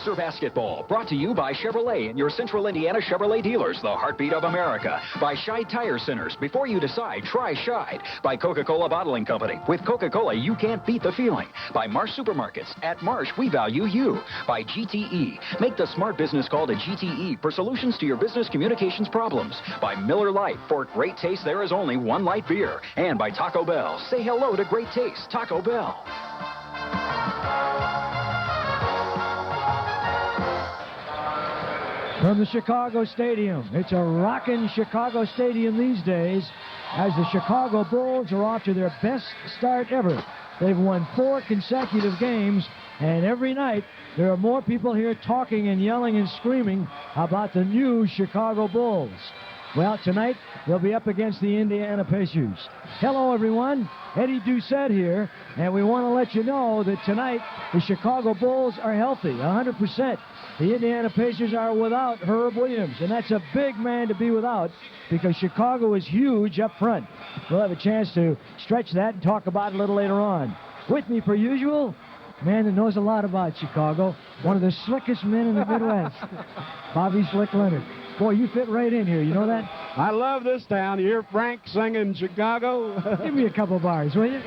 Pacer Basketball, brought to you by Chevrolet and your Central Indiana Chevrolet dealers, the heartbeat of America. By Scheid Tire Centers. Before you decide, try Scheid. By Coca-Cola Bottling Company. With Coca-Cola, you can't beat the feeling. By Marsh Supermarkets. At Marsh, we value you. By GTE. Make the smart business call to GTE for solutions to your business communications problems. By Miller Lite. For great taste, there is only one light beer. And by Taco Bell. Say hello to great taste. Taco Bell. From the Chicago Stadium. It's a rockin' Chicago Stadium these days as the Chicago Bulls are off to their best start ever. They've won 4 consecutive games, and every night there are more people here talking and yelling and screaming about the new Chicago Bulls. Well, tonight they'll be up against the Indiana Pacers. Hello, everyone. Eddie Doucette here, and we want to let you know that tonight the Chicago Bulls are healthy, 100%. The Indiana Pacers are without Herb Williams, and that's a big man to be without because Chicago is huge up front. We'll have a chance to stretch that and talk about it a little later on. With me, per usual, man that knows a lot about Chicago, one of the slickest men in the Midwest, Bobby Slick Leonard. Boy, you fit right in here, you know that? I love this town. You hear Frank singing Chicago? Give me a couple bars, will you?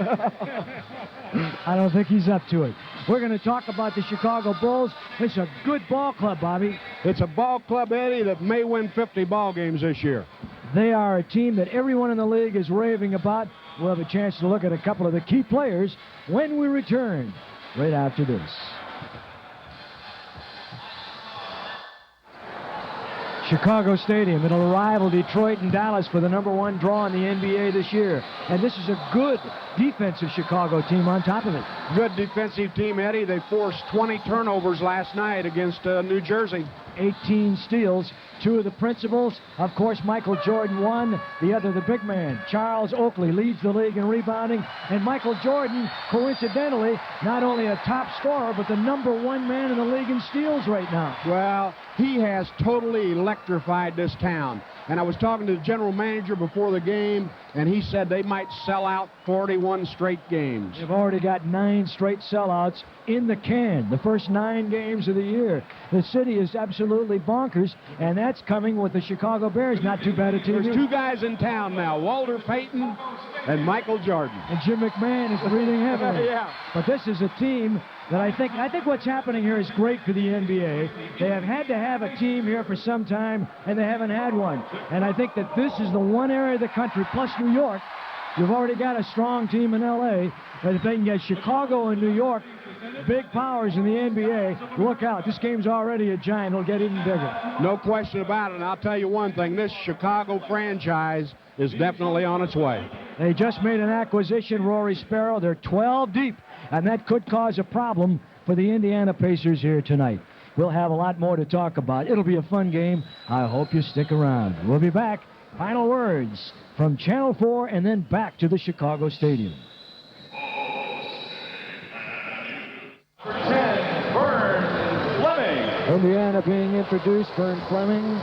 I don't think he's up to it. We're going to talk about the Chicago Bulls. It's a good ball club, Bobby. It's a ball club, Eddie, that may win 50 ball games this year. They are a team that everyone in the league is raving about. We'll have a chance to look at a couple of the key players when we return right after this. Chicago Stadium. It'll rival Detroit and Dallas for the #1 draw in the NBA this year. And this is a good defensive Chicago team on top of it. Good defensive team, Eddie. They forced 20 turnovers last night against New Jersey. 18 steals. 2 of the principals, of course, Michael Jordan, 1. The other, the big man, Charles Oakley, leads the league in rebounding. And Michael Jordan, coincidentally, not only a top scorer, but the #1 man in the league in steals right now. Well, he has totally electrified this town. And I was talking to the general manager before the game, and he said they might sell out 41 straight games. They've already got 9 straight sellouts in the can, the first 9 games of the year. The city is absolutely bonkers, and that's coming with the Chicago Bears. Not too bad a team. There's 2 guys in town now, Walter Payton and Michael Jordan. And Jim McMahon is breathing heavily. Yeah. But this is a team that I think what's happening here is great for the NBA. They have had to have a team here for some time, and they haven't had one. And I think that this is the one area of the country, plus New York. You've already got a strong team in L.A., but if they can get Chicago and New York, big powers in the NBA, look out. This game's already a giant. It'll get even bigger. No question about it. And I'll tell you one thing. This Chicago franchise is definitely on its way. They just made an acquisition, Rory Sparrow. They're 12 deep, and that could cause a problem for the Indiana Pacers here tonight. We'll have a lot more to talk about. It'll be a fun game. I hope you stick around. We'll be back. Final words from Channel 4 and then back to the Chicago Stadium. Indiana being introduced, Vern Fleming,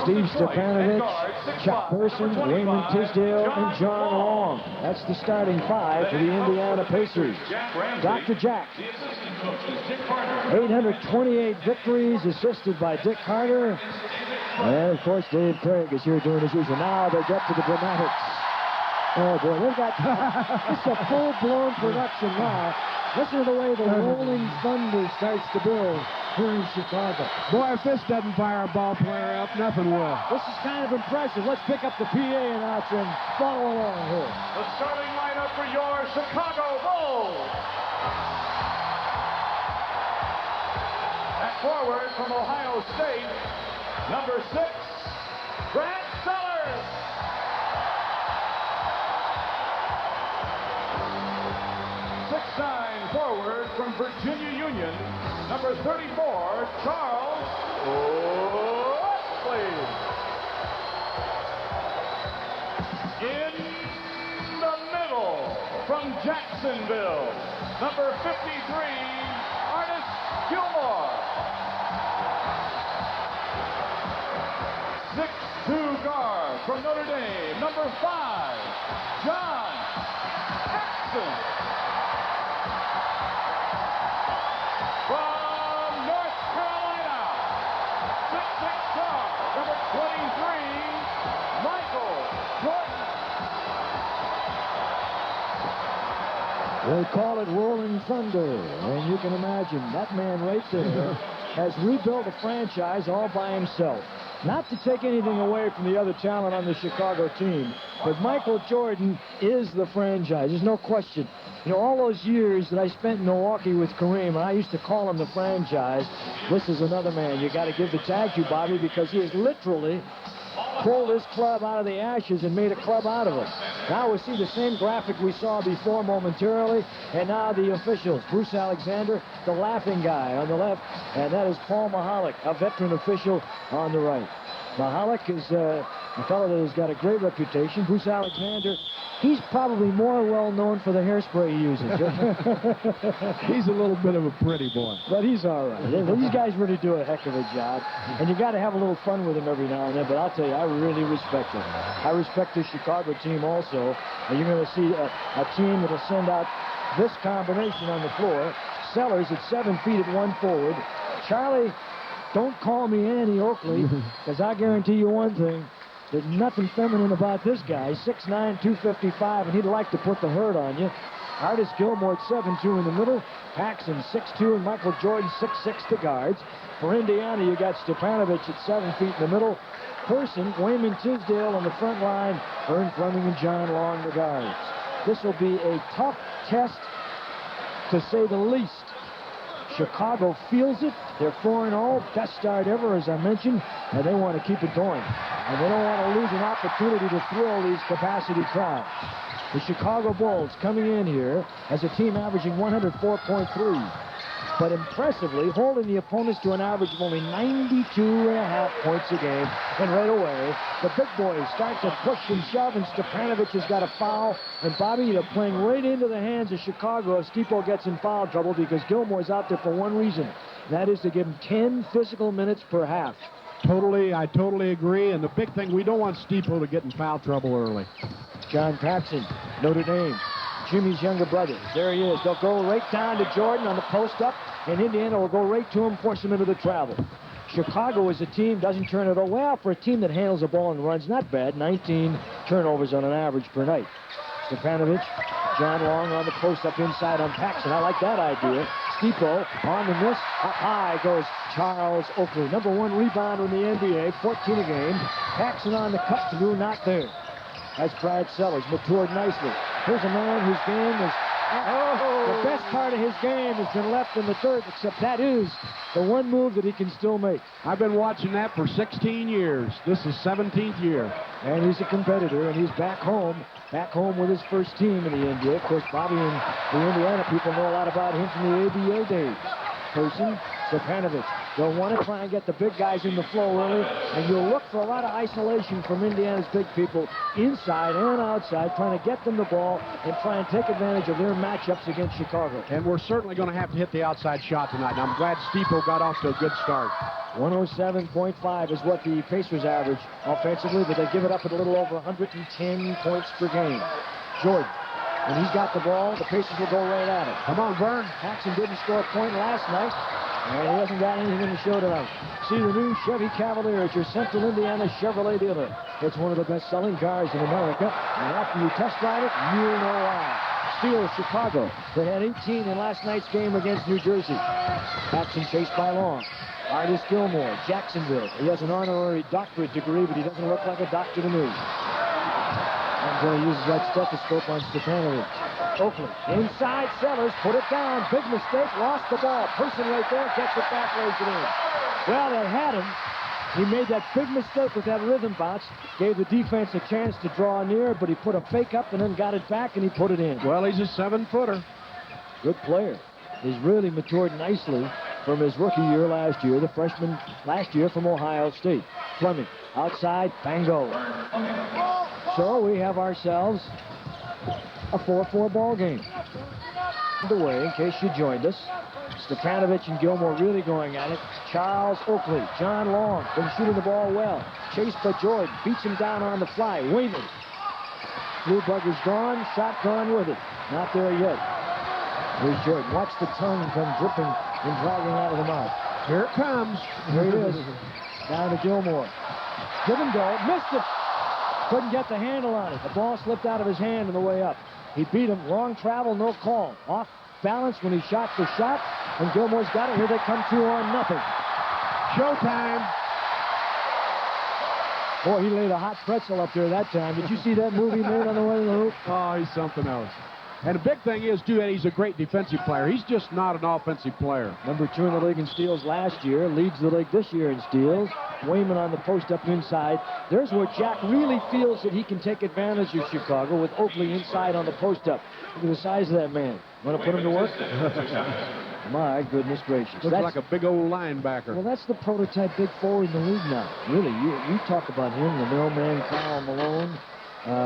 Steve Stepanovich, Chuck Person, Raymond Tisdale, and John Long. That's the starting 5 for the Indiana Pacers. Dr. Jack, 828 victories, assisted by Dick Carter. And, of course, Dave Craig is here doing his usual. Now they get to the dramatics. Oh, boy, they've got it's a full-blown production now. Listen to the way the rolling thunder starts to build here in Chicago. Boy, if this doesn't fire a ball player up, nothing will. This is kind of impressive. Let's pick up the PA announcer and follow along here. The starting lineup for your Chicago Bulls. At forward from Ohio State, number 6, Brad Sellers. 6'9" forward from Virginia Union, number 34, Charles Oakley. In the middle from Jacksonville, number 53, Artis Gilmore. 6'2" guard from Notre Dame, number 5, John Jackson. From North Carolina, They call it Rolling Thunder, and you can imagine that man right there has rebuilt a franchise all by himself. Not to take anything away from the other talent on the Chicago team, but Michael Jordan is the franchise. There's no question. You know, all those years that I spent in Milwaukee with Kareem, and I used to call him the franchise, this is another man you got to give the tag to, Bobby, because he has literally pulled this club out of the ashes and made a club out of it. Now we see the same graphic we saw before momentarily, and now the officials. Bruce Alexander, the laughing guy on the left, and that is Paul Mahalik, a veteran official on the right. Mahalik is a fellow that has got a great reputation. Bruce Alexander, he's probably more well-known for the hairspray he uses. He's a little bit of a pretty boy. But he's all right. These guys really do a heck of a job. And you got to have a little fun with him every now and then. But I'll tell you, I really respect him. I respect the Chicago team also. And you're going to see a team that will send out this combination on the floor. Sellers at 7 feet at 1 forward. Charlie, don't call me Annie Oakley, because I guarantee you one thing. There's nothing feminine about this guy. 6'9", 255, and he'd like to put the hurt on you. Artis Gilmore at 7'2" in the middle. Paxson 6'2", and Michael Jordan 6'6" the guards. For Indiana, you got Stepanovic at 7 feet in the middle. Person, Wayman Tisdale on the front line. Vern Fleming and John Long the guards. This will be a tough test, to say the least. Chicago feels it. They're 4-0, best start ever, as I mentioned, and they want to keep it going. And they don't want to lose an opportunity to thrill these capacity crowds. The Chicago Bulls coming in here as a team averaging 104.3, but impressively holding the opponents to an average of only 92.5 points a game. And right away, the big boys start to push and shove, and Stepanovic has got a foul. And Bobby, they're playing right into the hands of Chicago if Steepo gets in foul trouble, because Gilmore's out there for one reason. That is to give him 10 physical minutes per half. I totally agree. And the big thing, we don't want Steepo to get in foul trouble early. John Paxson, Notre Dame, Jimmy's younger brother. There he is. They'll go right down to Jordan on the post-up, and Indiana will go right to him, force him into the travel. Chicago as a team doesn't turn it over. Well, for a team that handles the ball and runs, not bad. 19 turnovers on an average per night. Stepanovic, John Long on the post-up inside on Paxson. I like that idea. Steepo on the miss. Up high goes Charles Oakley. Number 1 rebound in the NBA, 14 a game. Paxson on the cut through, not there. That's Brad Sellers, matured nicely. Here's a man whose game is... The best part of his game has been left in the dirt, except that is the one move that he can still make. I've been watching that for 16 years. This is 17th year. And he's a competitor, and he's back home with his first team in the NBA. Of course, Bobby and the Indiana people know a lot about him from the ABA days. Person, Stepanovic. They'll want to try and get the big guys in the flow early, and you'll look for a lot of isolation from Indiana's big people inside and outside, trying to get them the ball and try and take advantage of their matchups against Chicago. And we're certainly going to have to hit the outside shot tonight. And I'm glad Steepo got off to a good start. 107.5 is what the Pacers average offensively, but they give it up at a little over 110 points per game. Jordan. When he's got the ball, the Pacers will go right at it. Come on, Vern. Paxson didn't score a point last night, and he hasn't got anything to show tonight. See the new Chevy Cavalier at your Central Indiana Chevrolet dealer. It's one of the best-selling cars in America, and after you test drive it, you'll know why. Steals Chicago. They had 18 in last night's game against New Jersey. Paxson chased by Long. Artis Gilmore, Jacksonville. He has an honorary doctorate degree, but he doesn't look like a doctor to me. He uses that stethoscope on Stepanovic. Oakley, inside Sellers, put it down. Big mistake, lost the ball. Person right there, gets it back, lays it in. Well, they had him. He made that big mistake with that rhythm bounce. Gave the defense a chance to draw near, but he put a fake up and then got it back, and he put it in. Well, he's a 7-footer. Good player. He's really matured nicely from his rookie year last year, the freshman last year from Ohio State. Fleming, outside, bango. So we have ourselves a 4-4 ball game. Underway, in case you joined us. Stepanovic and Gilmore really going at it. Charles Oakley, John Long, been shooting the ball well. Chased by Jordan, beats him down on the fly. Wayman. Blue bugger's gone, shot gone with it. Not there yet. Here's Jordan. Watch the tongue come dripping and dragging out of the mouth. Here it comes. Here it is. Down to Gilmore. Give him go. Missed it. Couldn't get the handle on it. The ball slipped out of his hand on the way up. He beat him. Long travel, no call. Off balance when he shot the shot. And Gilmore's got it. Here they come 2-0. Showtime. Boy, he laid a hot pretzel up there that time. Did you see that move he made on the way to the hoop? Oh, he's something else. And the big thing is, too, that he's a great defensive player. He's just not an offensive player. Number 2 in the league in steals last year. Leads the league this year in steals. Wayman on the post up inside. There's where Jack really feels that he can take advantage of Chicago with Oakley inside on the post up. Look at the size of that man. Want to put him to work? My goodness gracious. Looks like a big old linebacker. Well, that's the prototype big forward in the league now. Really, you talk about him, the mailman, Kyle Malone.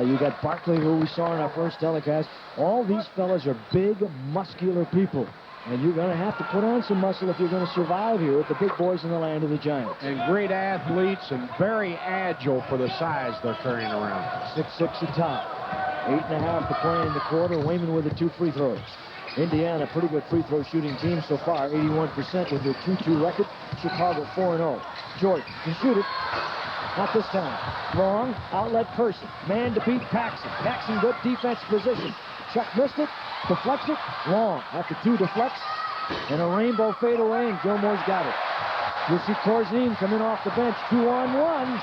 You got Barkley, who we saw in our first telecast. All these fellas are big, muscular people. And you're going to have to put on some muscle if you're going to survive here with the big boys in the land of the Giants. And great athletes and very agile for the size they're carrying around. 6'6" at top. 8.5 to play in the quarter. Wayman with the 2 free throws. Indiana, pretty good free throw shooting team so far. 81% with their 2-2 record. Chicago 4-0. Jordan can shoot it. Not this time. Long, outlet Person. Man to beat Paxson. Paxson, good defense position. Chuck missed it. Deflects it. Long. After 2 deflects. And a rainbow fadeaway, and Gilmore's got it. You'll see Corzine come in off the bench. 2-on-1.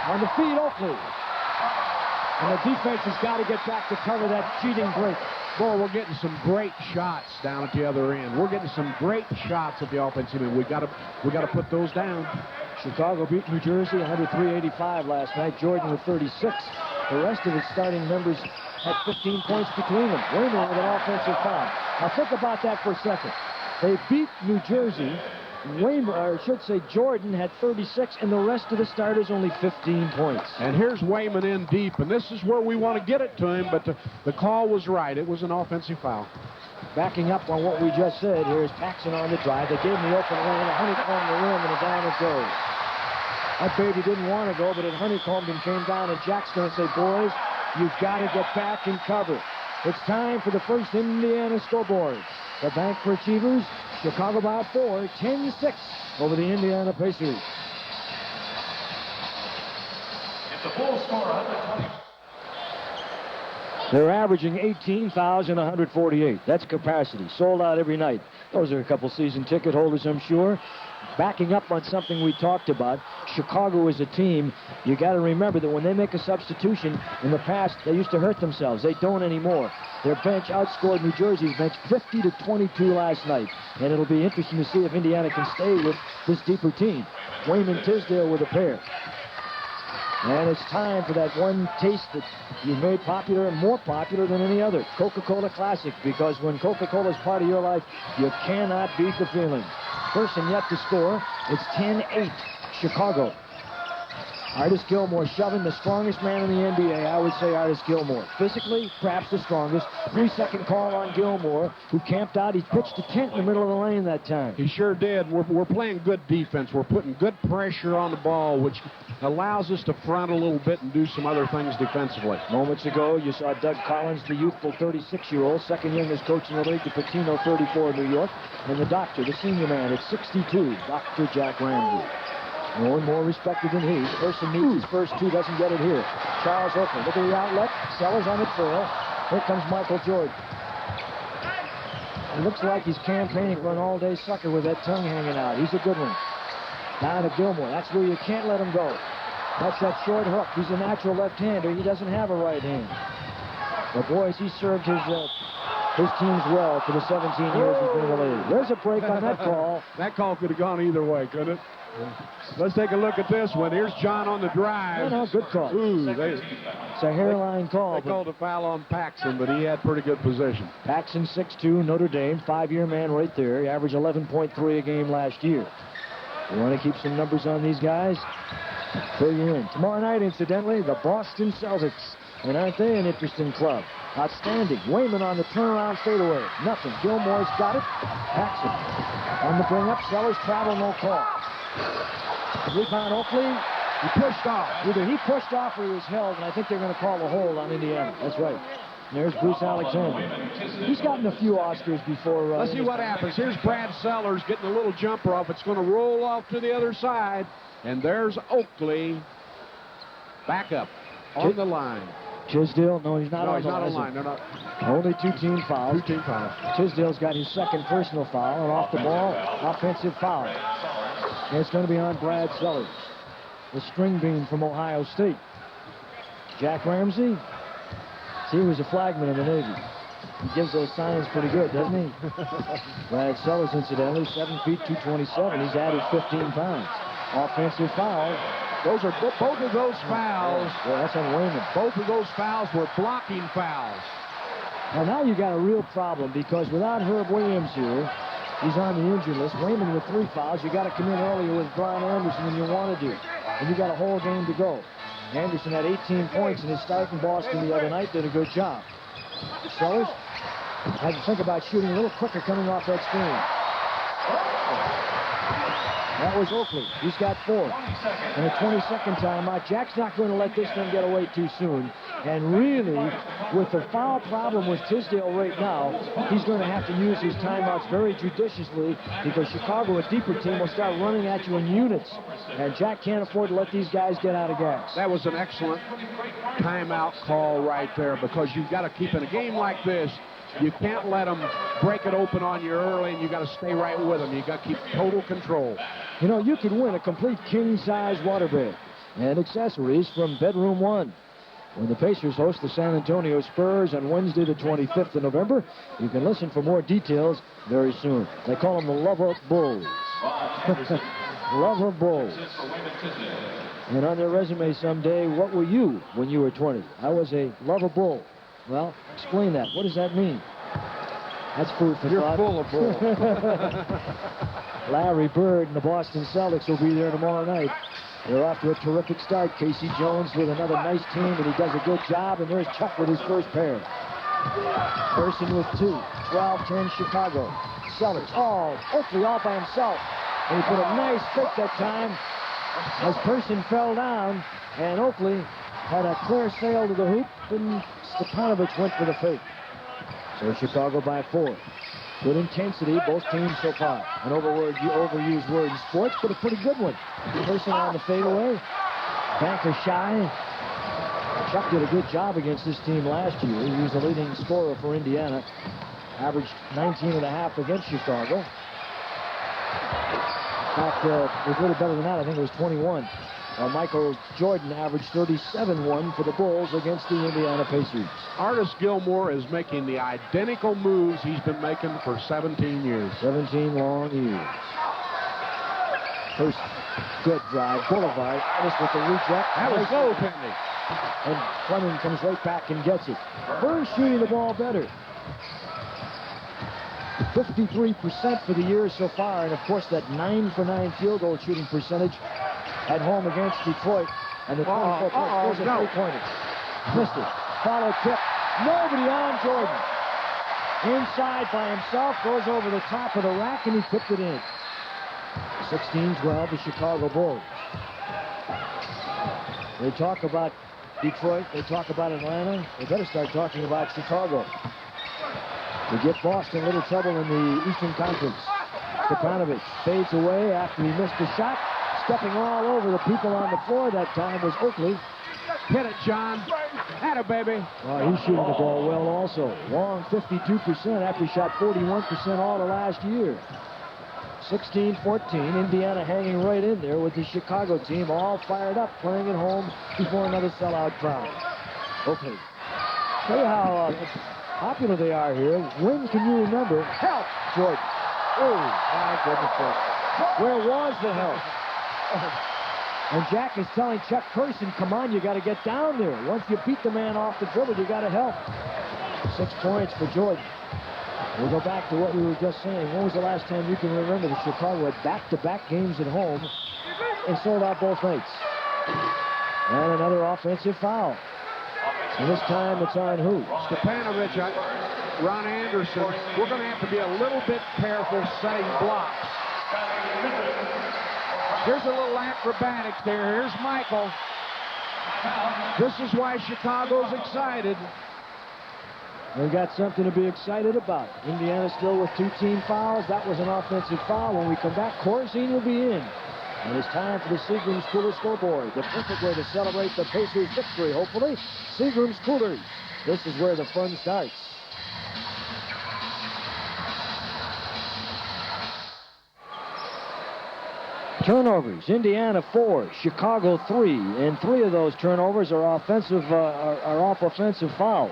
On the feed, Oakley. And the defense has got to get back to cover that cheating break. Boy, we're getting some great shots down at the other end. We're getting some great shots at the offensive end. We got to put those down. Chicago beat New Jersey 103-85 last night. Jordan with 36. The rest of his starting members had 15 points between them. Wayman with an offensive foul. Now think about that for a second. They beat New Jersey. Wayman, or I should say Jordan, had 36, and the rest of the starters only 15 points. And here's Wayman in deep, and this is where we want to get it to him, but the call was right. It was an offensive foul. Backing up on what we just said, here's Paxson on the drive. They gave him the open lane, a honeycomb the rim, and down it goes. That baby didn't want to go, but it honeycombed and came down, and Jack's going to say, boys, you've got to get back and cover. It's time for the first Indiana scoreboard. The Bank for Achievers, Chicago by 4, 10-6 over the Indiana Pacers. It's a full score, 120. They're averaging 18,148. That's capacity. Sold out every night. Those are a couple season ticket holders, I'm sure. Backing up on something we talked about, Chicago is a team. You got to remember that when they make a substitution, in the past, they used to hurt themselves. They don't anymore. Their bench outscored New Jersey's bench 50-22 last night. And it'll be interesting to see if Indiana can stay with this deeper team. Wayman Tisdale with a pair. And it's time for that one taste that you made popular and more popular than any other. Coca-Cola Classic, because when Coca-Cola is part of your life, you cannot beat the feeling. Person yet to score. It's 10-8, Chicago. Artis Gilmore shoving, the strongest man in the NBA. I would say Artis Gilmore. Physically, perhaps the strongest. 3-second call on Gilmore, who camped out. He pitched a tent in the middle of the lane that time. He sure did. We're playing good defense. We're putting good pressure on the ball, which allows us to front a little bit and do some other things defensively. Moments ago, you saw Doug Collins, the youthful 36-year-old, second youngest coach in the league, to Patino, 34 in New York, and the doctor, the senior man at 62, Dr. Jack Ramsey. No one more respected than he. Person needs his first 2, doesn't get it here. Charles Oakley, look at the outlet. Sellers on the trail. Here comes Michael Jordan. It looks like he's campaigning for an all-day sucker with that tongue hanging out. He's a good one. Down to Gilmore. That's where you can't let him go. That's that short hook. He's a natural left-hander. He doesn't have a right hand. But boys, he served his teams well for the 17 years he's been in the league. There's a break on that call. That call could have gone either way, couldn't it? Let's take a look at this one. Here's John on the drive. No, good call. Ooh, it's a hairline call. They called a foul on Paxson, but he had pretty good position. Paxson, 6'2", Notre Dame, 5-year man right there. He averaged 11.3 a game last year. You want to keep some numbers on these guys? Fill you in. Tomorrow night, incidentally, the Boston Celtics. And aren't they an interesting club? Outstanding. Wayman on the turnaround fadeaway. Nothing. Gilmore's got it. Paxson on the bring up. Sellers travel, no call. Rebound Oakley. He pushed off. Either he pushed off or he was held, and I think they're going to call a hold on Indiana. That's right. And there's Bruce Alexander. He's gotten a few Oscars before. Let's see what happens. Here's Brad Sellers getting a little jumper off. It's going to roll off to the other side. And there's Oakley back up on the line. Tisdale, no, he's not No, on he's the not line. on line. They're not. Only 2 team fouls. 2 team fouls. Tisdale's got his second personal foul, and off the ball, offensive foul. And it's going to be on Brad Sellers, the string bean from Ohio State. Jack Ramsey, he was a flagman in the Navy. He gives those signs pretty good, doesn't he? Brad Sellers, incidentally, 7 feet, 227. He's added 15 pounds. Offensive foul. Both of those fouls. Well, that's on Wayman. Both of those fouls were blocking fouls. Now you got a real problem because without Herb Williams here, he's on the injury list. Wayman with 3 fouls. You got to come in earlier with Brian Anderson than you want to do. And you got a whole game to go. Anderson had 18 points in his start in Boston the other night. Did a good job. Sellers had to think about shooting a little quicker coming off that screen. That was Oakley. He's got 4. And a 20-second timeout. Jack's not going to let this thing get away too soon. And really, with the foul problem with Tisdale right now, he's going to have to use his timeouts very judiciously because Chicago, a deeper team, will start running at you in units. And Jack can't afford to let these guys get out of gas. That was an excellent timeout call right there because you've got to keep in a game like this. You can't let them break it open on you early, and you got to stay right with them. You got to keep total control. You know, you could win a complete king-size waterbed and accessories from Bedroom 1. When the Pacers host the San Antonio Spurs on Wednesday, the 25th of November, you can listen for more details very soon. They call them the Lover Bulls. Lover Bulls. And on their resume someday, what were you when you were 20? I was a Lover Bull. Well, explain that. What does that mean? That's food for thought. You're full of bull. Larry Bird and the Boston Celtics will be there tomorrow night. They're off to a terrific start. Casey Jones with another nice team, and he does a good job. And there's Chuck with his first pair. Person with 2. 12-10 Chicago. Sellers. Oh, Oakley all by himself. And he put a nice fake that time as Person fell down. And Oakley had a clear sail to the hoop, and Stepanovic went for the fake. So Chicago by 4. Good intensity, both teams so far. An overused word in sports, but a pretty good one. Person on the fadeaway. Banker shy. Chuck did a good job against this team last year. He was the leading scorer for Indiana. Averaged 19.5 against Chicago. In fact, it was a little better than that. I think it was 21. Michael Jordan averaged 37-1 for the Bulls against the Indiana Pacers. Artis Gilmore is making the identical moves he's been making for 17 years. 17 long years. First good drive. Boulevard. Artis with the reject. That was goaltending. And Fleming comes right back and gets it. Buries shooting the ball better. 53% for the year so far. And, of course, that 9-for-9 field goal shooting percentage at home against Detroit. And the 24 points. There's a three-pointer. Missed it. Follow tip. Nobody on Jordan. Inside by himself. Goes over the top of the rack, and he tipped it in. 16-12, the Chicago Bulls. They talk about Detroit. They talk about Atlanta. They better start talking about Chicago. To get Boston a little trouble in the Eastern Conference. Stepanovic fades away after he missed the shot. Stepping all over the people on the floor that time was Oakley. Hit it, John. Atta baby. Oh, he's shooting the ball well also. Long 52% after he shot 41% all of last year. 16-14. Indiana hanging right in there with the Chicago team all fired up, playing at home before another sellout crowd. Oakley. Tell you how popular they are here. When can you remember? Help, Jordan. Oh, my goodness. Where was the help? And Jack is telling Chuck Person, come on, you got to get down there. Once you beat the man off the dribble, you got to help. 6 points for Jordan. We'll go back to what we were just saying. When was the last time you can remember that Chicago had back-to-back games at home and sold out both nights? And another offensive foul. And this time it's on who? Stepanovic, Ron Anderson. We're going to have to be a little bit careful setting blocks. Here's a little acrobatics there. Here's Michael. This is why Chicago's excited. They got something to be excited about. Indiana still with 2 team fouls. That was an offensive foul. When we come back, Corzine will be in. And it's time for the Seagram's Cooler scoreboard. The perfect way to celebrate the Pacers' victory, hopefully. Seagram's Coolers. This is where the fun starts. Turnovers, Indiana 4, Chicago 3, and 3 of those turnovers are off offensive fouls.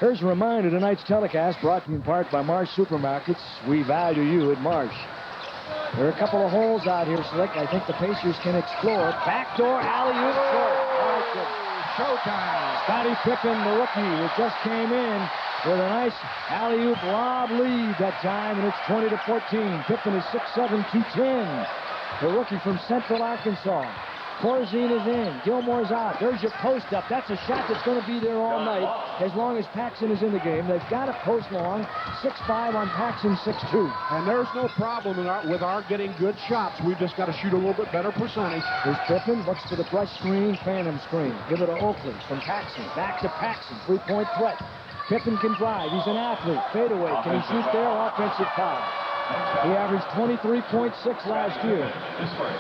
Here's a reminder, tonight's telecast brought to you in part by Marsh Supermarkets. We value you at Marsh. There are a couple of holes out here, Slick. I think the Pacers can explore. Backdoor alley-oop short. Showtime. Scottie Pippen, the rookie, who just came in with a nice alley-oop lob lead that time, and it's 20-14. Pippen is 6'7", 210. The rookie from Central Arkansas. Corzine is in. Gilmore's out. There's your post up. That's a shot that's going to be there all night as long as Paxson is in the game. They've got a post long. 6'5" on Paxson, 6'2". And there's no problem with our getting good shots. We've just got to shoot a little bit better percentage. Here's Pippen. Looks for the brush screen. Phantom screen. Give it to Oakley from Paxson. Back to Paxson. 3-point threat. Pippen can drive. He's an athlete. Fadeaway. Can he shoot there? Offensive foul. He averaged 23.6 last year.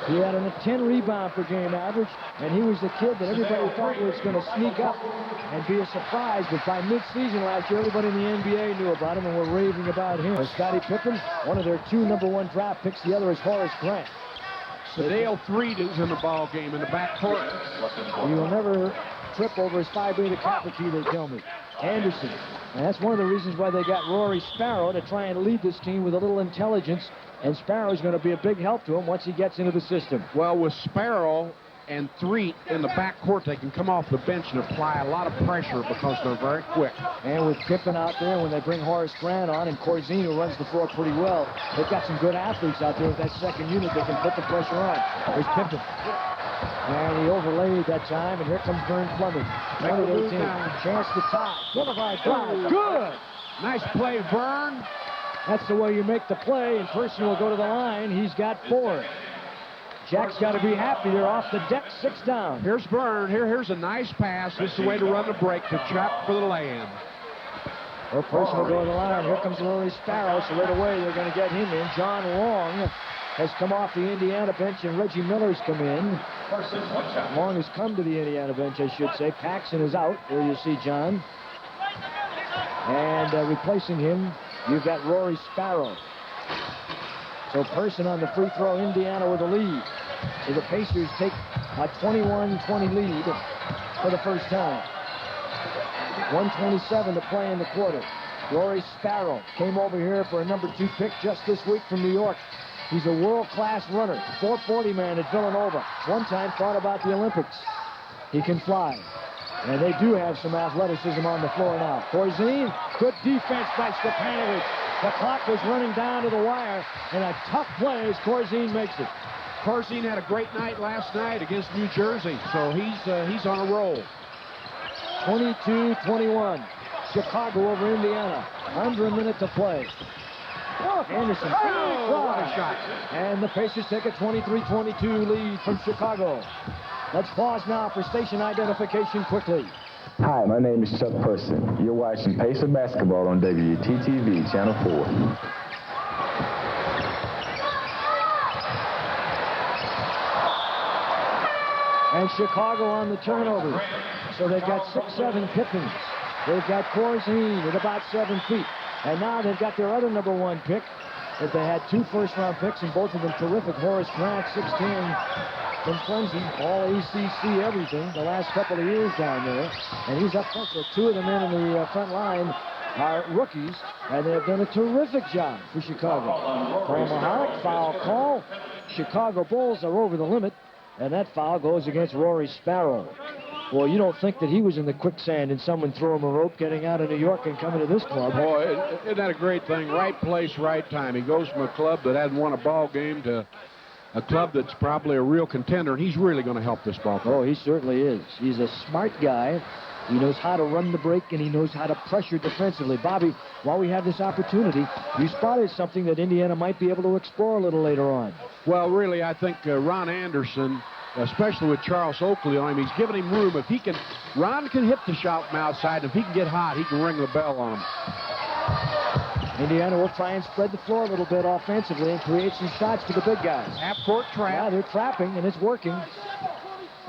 He had a 10 rebound per game average, and he was the kid that everybody thought was going to sneak up and be a surprise. But by mid-season last year, everybody in the NBA knew about him and were raving about him. Scottie Pippen, one of their 2 #1 draft picks. The other is Horace Grant. Dale Threed is in the ball game in the backcourt. He will never trip over his Phi Beta Kappa key, they tell me. Anderson. And that's one of the reasons why they got Rory Sparrow to try and lead this team with a little intelligence. And Sparrow's going to be a big help to him once he gets into the system. Well, with Sparrow and Threet in the backcourt, they can come off the bench and apply a lot of pressure because they're very quick. And with Pippen out there, when they bring Horace Grant on and Corzine, who runs the floor pretty well, they've got some good athletes out there with that second unit that can put the pressure on. There's Pippen. And he overlaid that time, and here comes Fleming. 20-18. Chance to tie. Boulevard drive. Good! Nice play, Vern. That's the way you make the play, and Person will go to the line. He's got 4. Jack's got to be happy. They're off the deck, 6 down. Here's Vern. Here's a nice pass. This is the way to run the break to Chuck for the lay-in. Well, Person will go to the line. Here comes Rory Sparrow, so right away they're going to get him in. John Long has come off the Indiana bench, and Reggie Miller's come in. Long has come to the Indiana bench, I should say. Paxson is out. There you see John. And replacing him, you've got Rory Sparrow. So Person on the free throw, Indiana with a lead. So the Pacers take a 21-20 lead for the first time. 1:27 to play in the quarter. Rory Sparrow came over here for a #2 pick just this week from New York. He's a world-class runner, 440 man at Villanova. One time thought about the Olympics. He can fly. And they do have some athleticism on the floor now. Corzine, good defense by Stepanovic. The clock was running down to the wire, and a tough play as Corzine makes it. Corzine had a great night last night against New Jersey, so he's on a roll. 22-21. Chicago over Indiana. Under a minute to play. Anderson. What a shot. And the Pacers take a 23-22 lead from Chicago. Let's pause now for station identification quickly. Hi, my name is Chuck Person. You're watching Pacer Basketball on WTTV, Channel 4. And Chicago on the turnover. So they've got 6'7" Pippins. They've got Corzine at about 7 feet. And now they've got their other #1 pick. But they had 2 first-round picks, and both of them terrific. Horace Grant, 6'10", from Clemson, all ACC everything the last couple of years down there. And he's up front, so 2 of the men in the front line are rookies, and they've done a terrific job for Chicago. Paul Mahalik, foul call. Chicago Bulls are over the limit, and that foul goes against Rory Sparrow. Well, you don't think that he was in the quicksand and someone threw him a rope getting out of New York and coming to this club. Boy, isn't that a great thing? Right place, right time. He goes from a club that hadn't won a ball game to a club that's probably a real contender, and he's really going to help this ball club. Oh, he certainly is. He's a smart guy. He knows how to run the break, and he knows how to pressure defensively. Bobby, while we have this opportunity, you spotted something that Indiana might be able to explore a little later on. Well, really, I think Ron Anderson, especially with Charles Oakley on him, he's giving him room. If he can, Ron can hit the shot from outside, and if he can get hot, he can ring the bell on him. Indiana will try and spread the floor a little bit offensively and create some shots to the big guys. Half-court trap. Yeah, they're trapping, and it's working.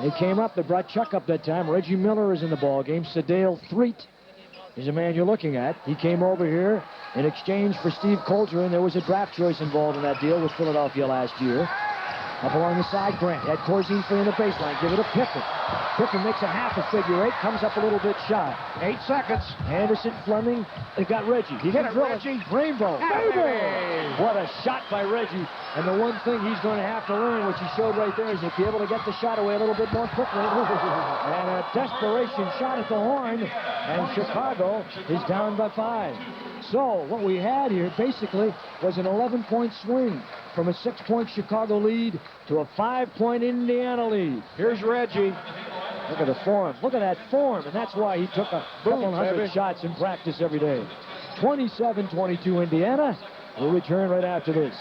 They came up. They brought Chuck up that time. Reggie Miller is in the ball game. Sedale Threet is a man you're looking at. He came over here in exchange for Steve Coulter, and there was a draft choice involved in that deal with Philadelphia last year. Up along the side, Grant had Corzine free in the baseline. Give it to Pippen. Pippen makes a half a figure eight, comes up a little bit shy. 8 seconds. Anderson, Fleming, they got Reggie. He Hit it, drill Reggie. Rainbow. Hey. Baby! What a shot by Reggie. And the one thing he's going to have to learn, which he showed right there, is to be able to get the shot away a little bit more quickly. And a desperation shot at the horn. And Chicago is down by 5. So what we had here basically was an 11-point swing from a 6-point Chicago lead to a 5-point Indiana lead. Here's Reggie. Look at the form. Look at that form. And that's why he took a couple hundred shots in practice every day. 27-22 Indiana. We'll return right after this.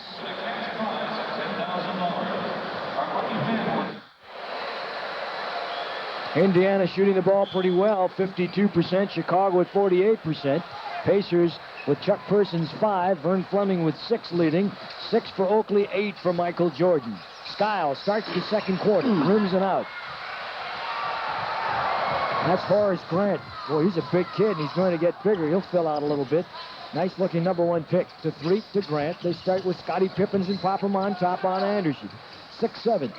Indiana shooting the ball pretty well, 52%. Chicago at 48%. Pacers with Chuck Persons 5, Vern Fleming with 6 leading, 6 for Oakley, 8 for Michael Jordan. Skiles starts the second quarter, rims and out. That's Horace Grant. Boy, he's a big kid, and he's going to get bigger. He'll fill out a little bit. Nice-looking #1 pick to Threet to Grant. They start with Scottie Pippens and pop him on top on Anderson. 6'7".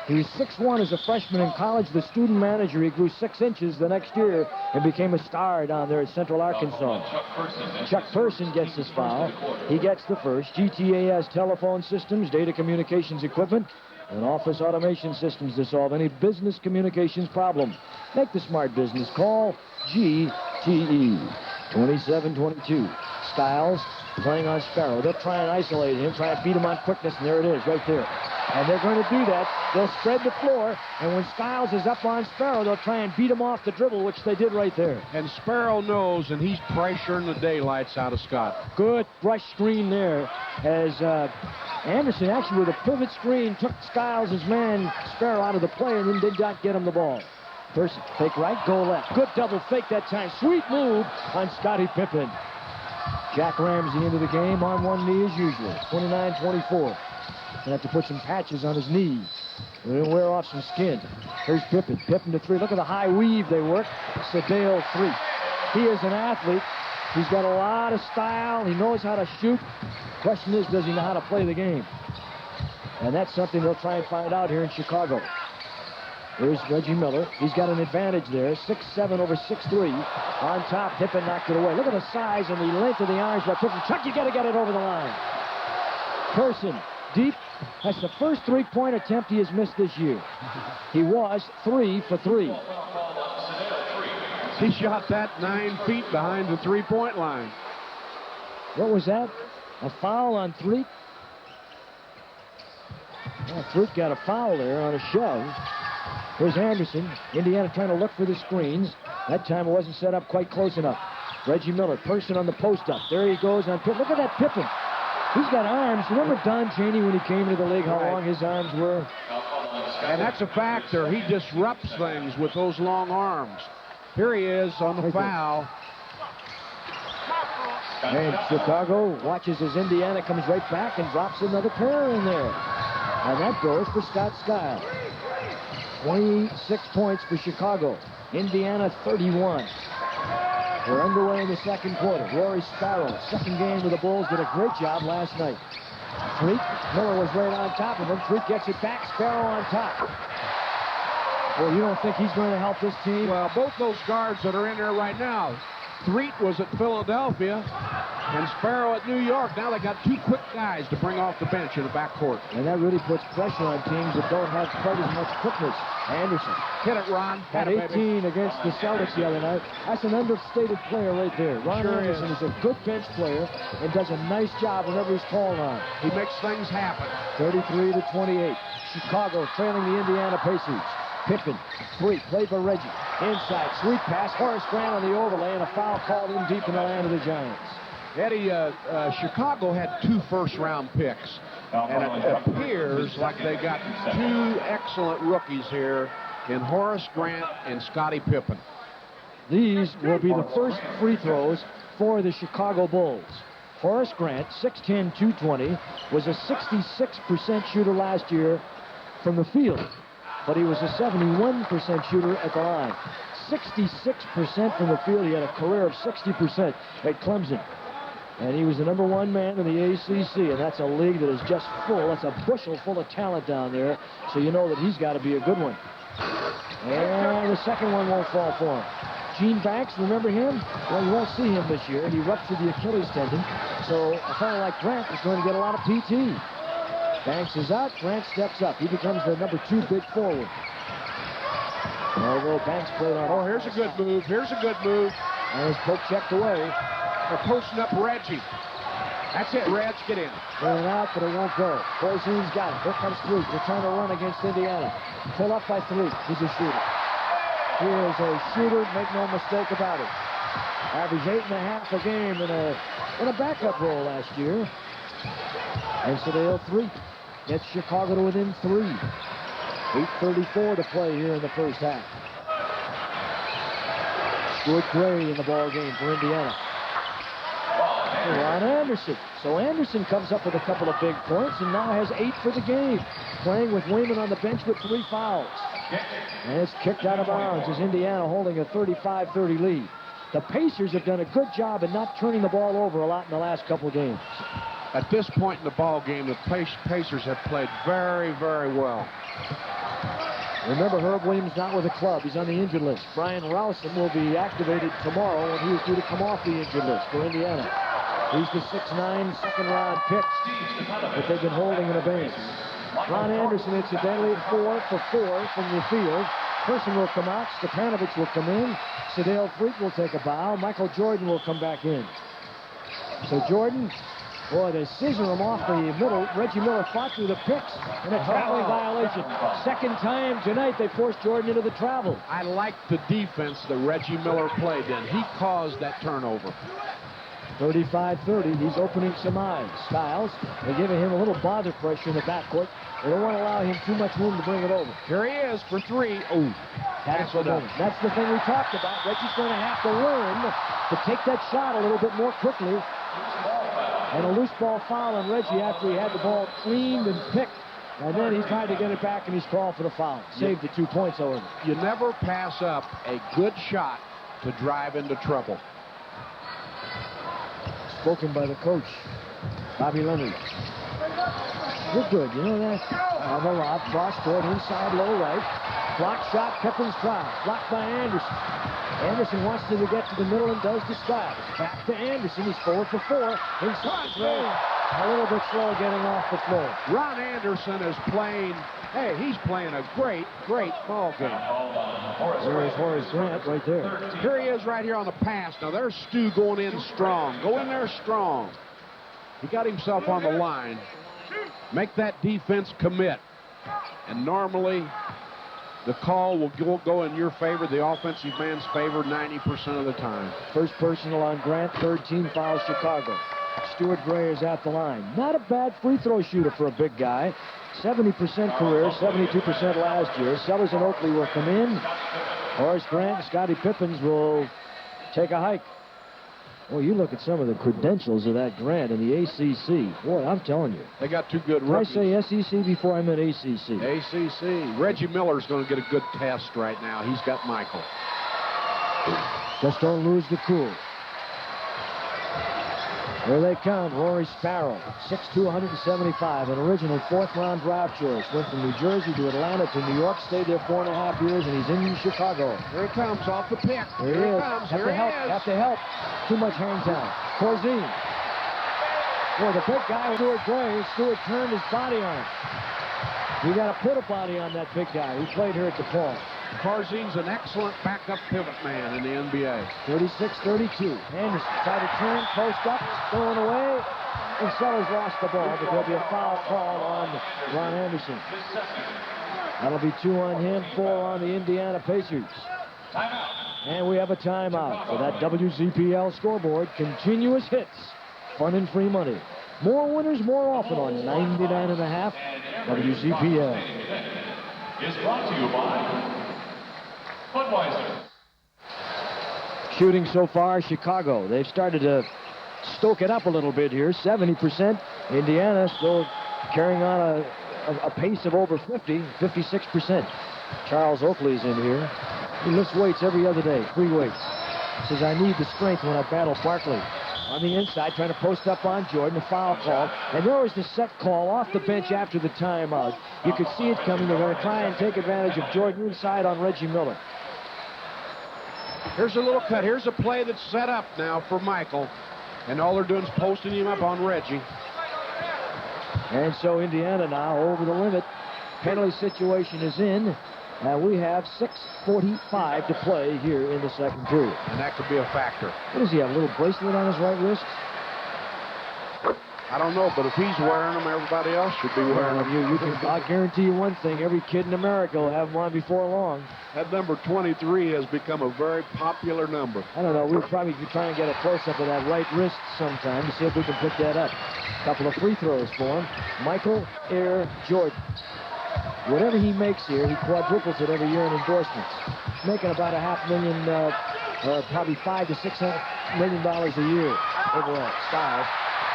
He was 6'1" as a freshman in college. The student manager, he grew 6 inches the next year and became a star down there at Central Arkansas. Chuck Person gets his foul. He gets the first. GTA has telephone systems, data communications equipment, and office automation systems to solve any business communications problem. Make the smart business call GTE. 27-22. Skiles playing on Sparrow. They'll try and isolate him, try and beat him on quickness, and there it is, right there. And they're going to do that. They'll spread the floor, and when Skiles is up on Sparrow, they'll try and beat him off the dribble, which they did right there. And Sparrow knows, and he's pressuring the daylights out of Scott. Good rush screen there, as Anderson actually with a pivot screen took Skiles' man Sparrow out of the play and then did not get him the ball. Person, fake right, go left. Good double fake that time. Sweet move on Scottie Pippen. Jack Ramsey into the game on one knee as usual. 29-24. Gonna have to put some patches on his knees. They'll wear off some skin. Here's Pippen. Pippen to 3. Look at the high weave they work. Sedale 3. He is an athlete. He's got a lot of style. He knows how to shoot. Question is, does he know how to play the game? And that's something they'll try and find out here in Chicago. Here's Reggie Miller. He's got an advantage there. 6'7" over 6'3". On top, Pippen knocked it away. Look at the size and the length of the arms by Pippen. Chuck, you got to get it over the line. Person, deep. That's the first three-point attempt he has missed this year. He was 3 for 3. He shot that 9 feet behind the three-point line. What was that? A foul on Threet? Well, Threet got a foul there on a shove. Here's Anderson. Indiana trying to look for the screens. That time it wasn't set up quite close enough. Reggie Miller, Person on the post up. There he goes on Pippen. Look at that Pippen. He's got arms. Remember Don Chaney when he came into the league, how long his arms were? And that's a factor. He disrupts things with those long arms. Here he is on the foul. And Chicago watches as Indiana comes right back and drops another pair in there. And that goes for Scott Skiles. 26 points for Chicago. Indiana 31. We're underway in the second quarter. Rory Sparrow, second game with the Bulls, did a great job last night. Threet, Miller was right on top of him. Threet gets it back, Sparrow on top. Well, you don't think he's going to help this team? Well, both those guards that are in there right now, Threet was at Philadelphia and Sparrow at New York. Now they got 2 quick guys to bring off the bench in the backcourt. And that really puts pressure on teams that don't have quite as much quickness. Anderson. Hit it, Ron. Had 18 against the Celtics the other night. That's an understated player right there. Ron Anderson is a good bench player and does a nice job whenever he's called on. He makes things happen. 33-28. Chicago trailing the Indiana Pacers. Pippen, 3, played by Reggie. Inside, sweet pass. Horace Grant on the overlay, and a foul called in deep in the land of the Giants. Eddie, Chicago had 2 first-round picks, and it appears like they got 2 excellent rookies here in Horace Grant and Scottie Pippen. These will be the first free throws for the Chicago Bulls. Horace Grant, 6'10", 220, was a 66% shooter last year from the field, but he was a 71% shooter at the line. 66% from the field. He had a career of 60% at Clemson. And he was the #1 man in the ACC, and that's a league that is just full. That's a bushel full of talent down there, so you know that he's got to be a good one. And the second one won't fall for him. Gene Banks, remember him? Well, you won't see him this year. He ruptured the Achilles tendon, so a fellow like Grant is going to get a lot of PT. Banks is out, Grant steps up. He becomes the #2 big forward. Although Banks played on... Oh, here's a good move. Here's a good move. And his poke checked away. They're posting up Reggie. That's it, Reg, get in. Going out, but it won't go. Corzine's got it. Here comes Threet. They're trying to run against Indiana. Pull up by Threet. He's a shooter. He is a shooter, make no mistake about it. Averaged 8.5 a game in a backup role last year. And Sedale Threet gets Chicago to within 3. 8:34 to play here in the first half. Stuart Gray in the ball game for Indiana. Ron Anderson. So Anderson comes up with a couple of big points and now has 8 for the game. Playing with Wayman on the bench with 3 fouls. And it's kicked out of bounds as Indiana holding a 35-30 lead. The Pacers have done a good job in not turning the ball over a lot in the last couple of games. At this point in the ball game, the Pacers have played very, very well. Remember, Herb Williams not with the club. He's on the injured list. Brian Rowson will be activated tomorrow when he is due to come off the injured list for Indiana. He's the 6'9" second-round pick that they've been holding in abeyance. Ron Anderson, incidentally, 4 for 4 from the field. Person will come out. Stepanovic will come in. Sedale Threet will take a bow. Michael Jordan will come back in. So Jordan, boy, they scissor him off the middle. Reggie Miller fought through the picks and a traveling violation. Second time tonight they forced Jordan into the travel. I like the defense that Reggie Miller played in. He caused that turnover. 35-30, he's opening some eyes. Skiles, they're giving him a little bother pressure in the backcourt. They don't want to allow him too much room to bring it over. Here he is for 3. Oh, that's the moment. That's the thing we talked about. Reggie's going to have to learn to take that shot a little bit more quickly. And a loose ball foul on Reggie after he had the ball cleaned and picked. And then he tried to get it back, and he's called for the foul. Saved the 2 points, however. You never pass up a good shot to drive into trouble. Spoken by the coach, Bobby Leonard. You're good, you know that? The lob, cross court, inside, low right. Block shot, Pippen's try. Blocked by Anderson. Anderson wants to get to the middle and does the Skiles. Back to Anderson, he's 4 for 4. Inside, a little bit slow getting off the floor. Ron Anderson is playing, hey, he's playing a great, great ball game. There's Horace Grant right there. Here he is right here on the pass. Now there's Stu going in strong. Go in there strong. He got himself on the line. Make that defense commit. And normally the call will go in your favor, the offensive man's favor 90% of the time. First personal on Grant, 13 fouls Chicago. Stuart Gray is at the line. Not a bad free throw shooter for a big guy. 70% career, 72% last year. Sellers and Oakley will come in. Horace Grant and Scottie Pippen will take a hike. Well, you look at some of the credentials of that Grant in the ACC. Boy, I'm telling you. They got 2 good rookies. Did I say SEC before I meant ACC? ACC. Reggie Miller's going to get a good test right now. He's got Michael. Just don't lose the cool. Here they come, Rory Sparrow, 6'2", 175, an original 4th-round draft choice. Went from New Jersey to Atlanta to New York, stayed there 4.5 years, and he's in Chicago. Here he comes off the pick. Here he is. Have to help. Too much hang time. Corzine. Boy, the big guy, Stuart Gray. Stuart turned his body on him. You got to put a body on that big guy. He played here at DePaul. Corzine's an excellent backup pivot man in the NBA. 36-32. Anderson tried to turn, post up, thrown away, and Sellers lost the ball, but there'll be a foul call on Ron Anderson. That'll be 2 on him, 4 on the Indiana Pacers. And we have a timeout for that WZPL scoreboard. Continuous hits, fun and free money. More winners more often on 99.5 WZPL. Is brought to you by Budweiser. Shooting so far, Chicago. They've started to stoke it up a little bit here. 70%. Indiana still carrying on a pace of over 50, 56%. Charles Oakley's in here. He lifts weights every other day, free weights. Says, I need the strength when I battle Barkley. On the inside, trying to post up on Jordan, a foul call. And there was the set call off the bench after the timeout. You could see it coming. They're going to try and take advantage of Jordan inside on Reggie Miller. Here's a little cut. Here's a play that's set up now for Michael. And all they're doing is posting him up on Reggie. And so Indiana now over the limit. Penalty situation is in. And we have 6:45 to play here in the second period. And that could be a factor. What does he have, a little bracelet on his right wrist? I don't know, but if he's wearing them, everybody else should be wearing them. I'll guarantee you one thing. Every kid in America will have them on before long. That number 23 has become a very popular number. I don't know. We'll probably be trying to get a close-up of that right wrist sometime to see if we can pick that up. A couple of free throws for him. Michael Air Jordan. Whatever he makes here, he quadruples it every year in endorsements. Making about $500,000, probably $500 to $600 million a year overall. Skiles.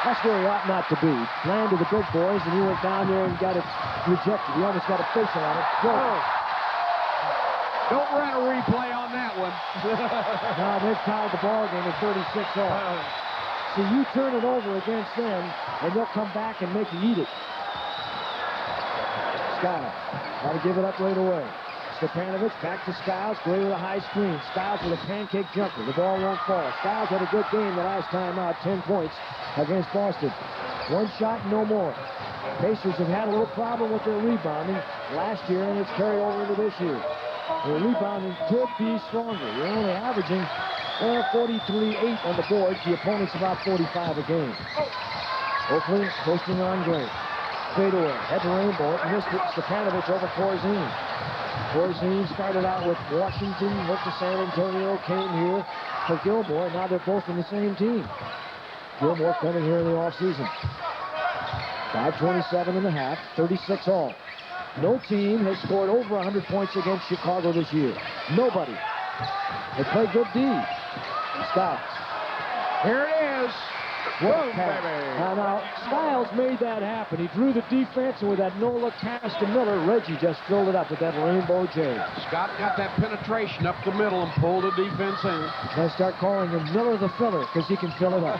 That's where he ought not to be. Playing to the big boys, and he went down there and got it rejected. He almost got a facial on it. Don't run a replay on that one. Now they've tied the ball game at 36 all. See, you turn it over against them, and they'll come back and make you eat it. Skiles, got to give it up right away. Stepanovic back to Skiles, Gray with a high screen. Skiles with a pancake jumper. The ball won't fall. Skiles had a good game the last time out, 10 points against Boston. One shot, no more. Pacers have had a little problem with their rebounding last year, and it's carried over into this year. Their rebounding could be stronger. You're only averaging 43-8 on the board. The opponent's about 45 a game. Oakley posting on Gray. Fade away. Head rainbow. Missed it. Stepanovic over Corzine. Corzine started out with Washington, went to San Antonio, came here for Gilmore. Now they're both in the same team. Gilmore coming here in the offseason. 5:27 and a half, 36 all. No team has scored over 100 points against Chicago this year. Nobody. They play good D. Skiles. Here it is. Boom, baby. Now, Skiles made that happen. He drew the defense, and with that no-look pass to Miller, Reggie just filled it up with that rainbow J. Scott got that penetration up the middle and pulled the defense in. I start calling him Miller the Filler because he can fill it up.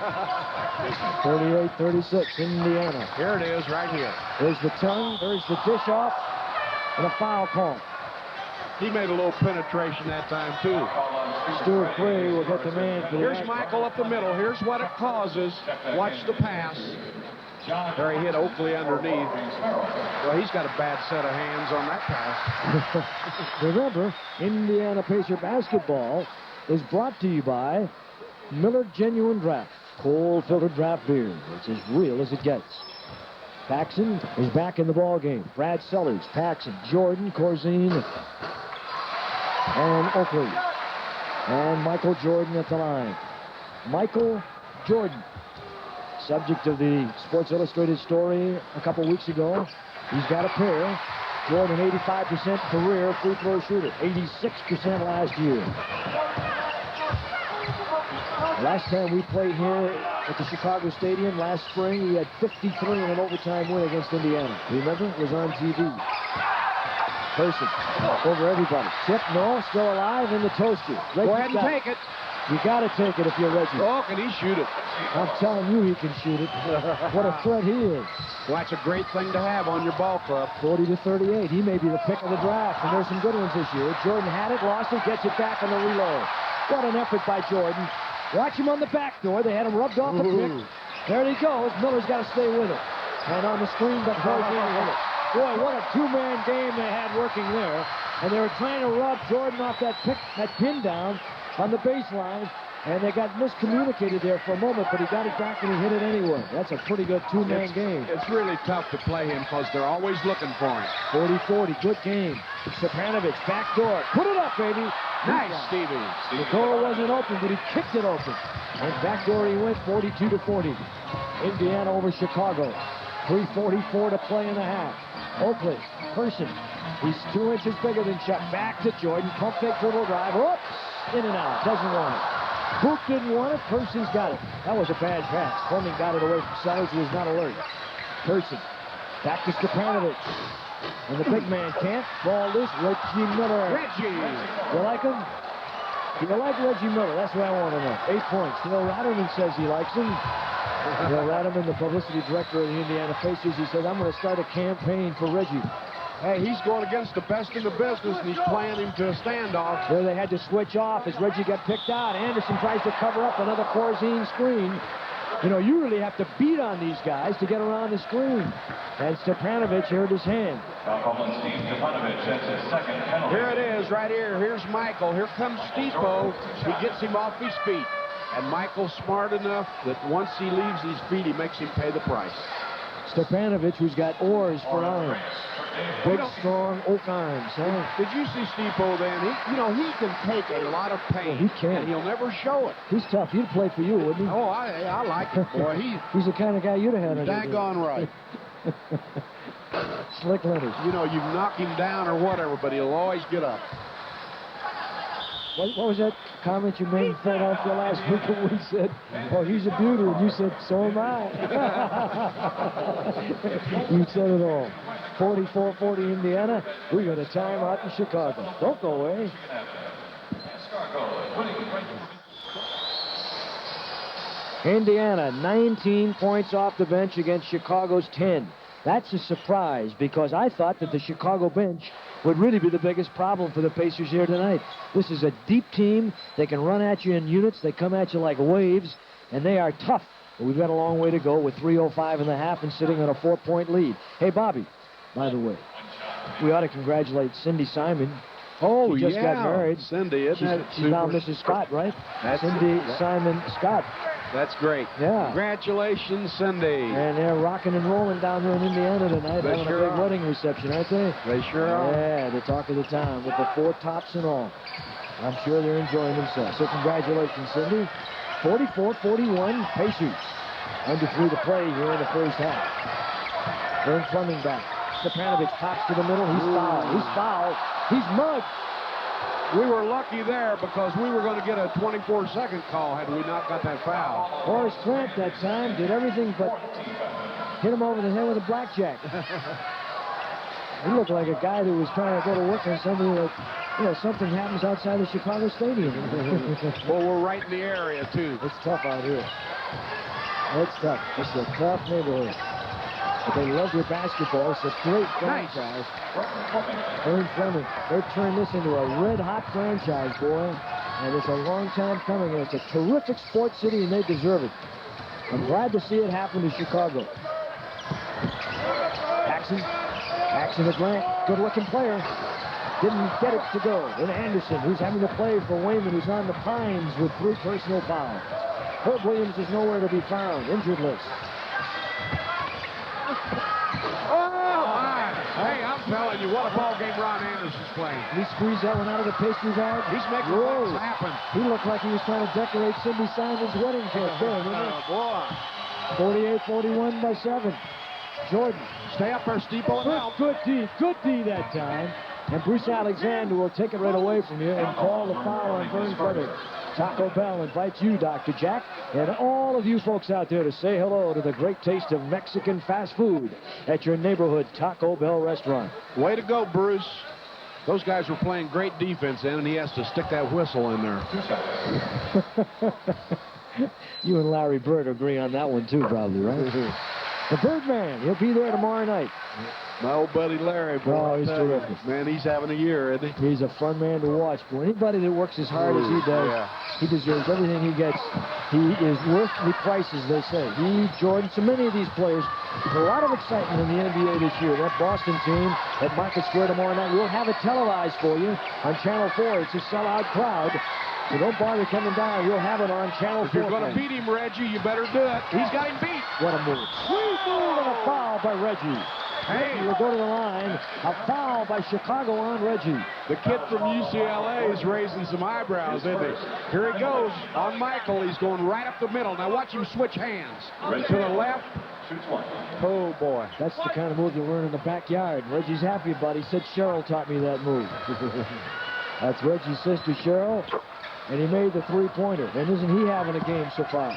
38-36, Indiana. Here it is, right here. There's the tongue, there's the dish off, and a foul call. He made a little penetration that time, too. Stuart Gray will get the man for the Here's Michael up the middle. Here's what it causes. Watch the pass. There he hit Oakley underneath. Well, he's got a bad set of hands on that pass. Remember, Indiana Pacer basketball is brought to you by Miller Genuine Draft. Cold filtered draft beer. It's as real as it gets. Paxson is back in the ball game. Brad Sellers, Paxson, Jordan, Corzine, and Oakley. And Michael Jordan at the line. Michael Jordan, subject of the Sports Illustrated story a couple weeks ago. He's got a pair. Jordan, 85% career free throw shooter. 86% last year. Last time we played here at the Chicago Stadium last spring, he had 53 in an overtime win against Indiana. Remember? It was on TV. Person over everybody. Chip, no, still alive in the toaster. Go ahead and take it. You got to take it if you're Reggie. Oh, can he shoot it? I'm telling you he can shoot it. What a threat he is. Well, that's a great thing to have on your ball club. 40-38. He may be the pick of the draft, and there's some good ones this year. Jordan had it, lost it, gets it back on the reload. What an effort by Jordan. Watch him on the backdoor. They had him rubbed off the pick. There he goes. Miller's got to stay with it. And on the screen, but Corzine with it. Boy, what a two-man game they had working there. And they were trying to rub Jordan off that pin down on the baseline. And they got miscommunicated there for a moment, but he got it back and he hit it anyway. That's a pretty good two-man game. It's really tough to play him because they're always looking for him. 40-40, good game. Stepanovic, backdoor. Put it up, baby. Nice, Stevie. The door wasn't open, but he kicked it open. And backdoor he went, 42-40. Indiana over Chicago. 3:44 to play in the half. Oakley, Person. He's 2 inches bigger than Chuck. Back to Jordan. Pump fake dribble drive. Oops! In and out. Doesn't want it. Book didn't want it. Person's got it. That was a bad pass. Fleming got it away from Sellers, who was not alert. Person. Back to Stepanovic. And the big man can't. Ball loose. Reggie Miller. Reggie. You like him? Do you like Reggie Miller? That's what I want to know. 8 points. Neil Ratterman says he likes him. Neil Ratterman, the publicity director of the Indiana Pacers, he says, I'm going to start a campaign for Reggie. Hey, he's going against the best in the business, and he's playing him to a standoff. There they had to switch off as Reggie got picked out. Anderson tries to cover up another Corzine screen. You know, you really have to beat on these guys to get around the screen. And Stepanovic hurt his hand. Here it is, right here. Here's Michael. Here comes Stipo. He gets him off his feet. And Michael's smart enough that once he leaves his feet, he makes him pay the price. Stepanovic, who's got oars for arms. Big, strong oak arms. Huh? Did you see Stipo then? He can take a lot of pain. Well, he can. And he'll never show it. He's tough. He'd play for you, wouldn't he? Oh, I like him, boy. He's the kind of guy you'd have had on your team. Daggone right. Slick Leonard. You knock him down or whatever, but he'll always get up. What was that comment you made in Philadelphia last week when we said, oh, he's a beauty, and you said, so am I. You said it all. 44-40 Indiana. We got a timeout in Chicago. Don't go away. Indiana, 19 points off the bench against Chicago's 10. That's a surprise because I thought that the Chicago bench would really be the biggest problem for the Pacers here tonight. This is a deep team. They can run at you in units. They come at you like waves, and they are tough. But we've got a long way to go with 3:05 in the half and sitting on a 4-point lead. Hey, Bobby, by the way, we ought to congratulate Cindy Simon. Oh, she just got married. Cindy, isn't it? She's now Mrs. Scott, right? Cindy Simon Scott. That's great. Yeah. Congratulations, Cindy. And they're rocking and rolling down here in Indiana tonight. They having sure a big are. wedding reception, aren't they? They sure are. Yeah, the talk of the town with the 4 tops and all. I'm sure they're enjoying themselves. So congratulations, Cindy. 44-41 Pacers. Under 3 to play here in the first half. Vern Fleming back. Stepanovic pops to the middle. He's fouled. He's fouled. He's mugged. We were lucky there because we were going to get a 24-second call had we not got that foul. Horace Grant that time did everything but hit him over the head with a blackjack. He looked like a guy who was trying to go to work on something that, something happens outside the Chicago Stadium. Well, we're right in the area, too. It's tough out here. It's tough. It's a tough neighborhood. But they love your basketball. It's a great franchise. Vern Fleming. They've turned this into a red-hot franchise, boy. And it's a long time coming. And it's a terrific sports city, and they deserve it. I'm glad to see it happen to Chicago. Paxson to Grant. Good-looking player. Didn't get it to go. And Anderson, who's having to play for Wayman, who's on the pines with 3 personal fouls. Herb Williams is nowhere to be found. Injured list. Hey, I'm telling you, what a ball game Ron Anderson's playing. He squeezed that one out of the Pacers yard. He's making things happen. He looked like he was trying to decorate Cindy Simon's wedding cake. Boy. 48-41 by 7. Jordan. Stay up there, Steeple. Good D that time. And Bruce Alexander will take it right away from you and call the foul on Vern Fleming. Taco Bell invites you, Dr. Jack, and all of you folks out there to say hello to the great taste of Mexican fast food at your neighborhood Taco Bell restaurant. Way to go, Bruce. Those guys were playing great defense in, and he has to stick that whistle in there. You and Larry Bird agree on that one, too, probably, right? The Birdman, he'll be there tomorrow night. My old buddy Larry, boy. Oh, he's terrific. Man, he's having a year, isn't he? He's a fun man to watch. For anybody that works as hard as he does, he deserves everything he gets. He is worth the price, as they say. He, Jordan, so many of these players. There's a lot of excitement in the NBA this year. That Boston team at Market Square tomorrow night, we'll have it televised for you on Channel 4. It's a sellout crowd. So don't bother coming down. We'll have it on Channel 4. If you're going to beat him, Reggie, you better do it. He's got him beat. What a move. Sweet move and a foul by Reggie. Reggie will go to the line. A foul by Chicago on Reggie. The kid from UCLA is raising some eyebrows, isn't he? Here he goes on Michael. He's going right up the middle. Now watch him switch hands. To the left. Oh, boy. That's the kind of move you learn in the backyard. Reggie's happy about it. He said Cheryl taught me that move. That's Reggie's sister, Cheryl. and he made the three-pointer. And isn't he having a game so far?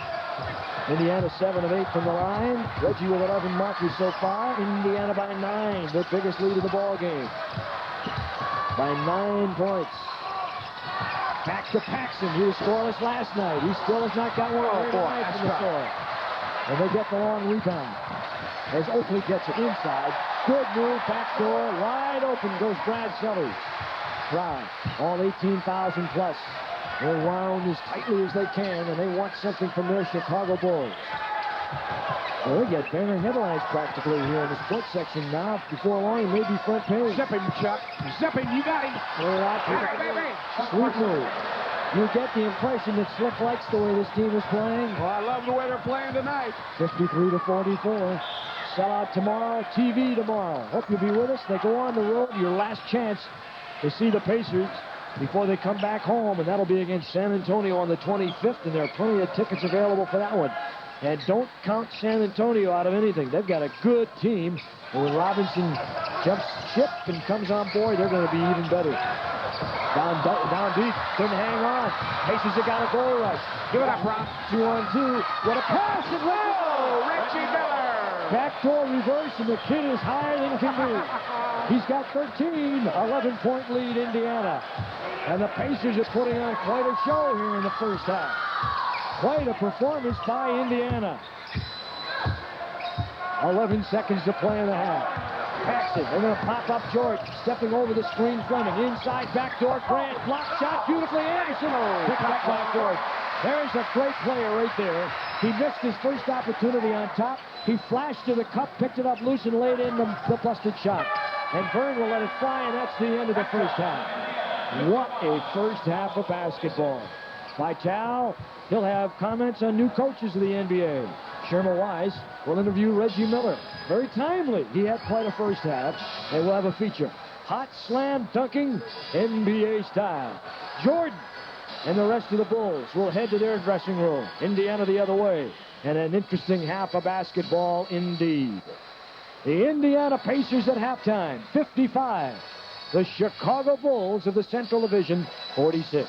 Indiana 7 of 8 from the line. Reggie with 11 markers so far. Indiana by 9, their biggest lead of the ball game. By 9 points. Back to Paxson. He was scoreless last night. He still has not got one from the floor. And they get the long rebound. As Oakley gets it inside. Good move, backdoor, wide open goes Brad Sellers. Crowd, all 18,000 plus. They're wound as tightly as they can, and they want something from their Chicago Bulls. Well, they get banner headlines practically here in the sports section now. Before long, it may be front page. Zip him, Chuck. Zip him, you got him. Sweet move. You get the impression that Slick likes the way this team is playing. Well, I love the way they're playing tonight. 53-44. Sellout tomorrow, TV tomorrow. Hope you'll be with us. They go on the road. Your last chance to see the Pacers before they come back home, and that'll be against San Antonio on the 25th, and there are plenty of tickets available for that one. And don't count San Antonio out of anything. They've got a good team, and when Robinson jumps ship and comes on board, they're going to be even better. Down deep, couldn't hang on. Pacers have got a goal rush. Give it up, Rob. 2-on-2. What a pass! And Reggie Miller. Backdoor reverse, and the kid is higher than can be. He's got 13, 11-point lead, Indiana. And the Pacers are putting on quite a show here in the first half. Quite a performance by Indiana. 11 seconds to play in the half. Paxson, they're going to pop up George, stepping over the screen, Fleming, inside, backdoor, Grant, block shot, beautifully, Anderson, picked up by George. There's a great player right there. He missed his first opportunity on top. He flashed to the cup, picked it up loose, and laid in the busted shot. And Byrne will let it fly, and that's the end of the first half. What a first half of basketball. Vital, he'll have comments on new coaches of the NBA. Sherman Wise will interview Reggie Miller. Very timely. He had quite a first half. They will have a feature. Hot slam dunking, NBA style. Jordan and the rest of the Bulls will head to their dressing room. Indiana the other way. And an interesting half of basketball indeed. The Indiana Pacers at halftime, 55. The Chicago Bulls of the Central Division, 46.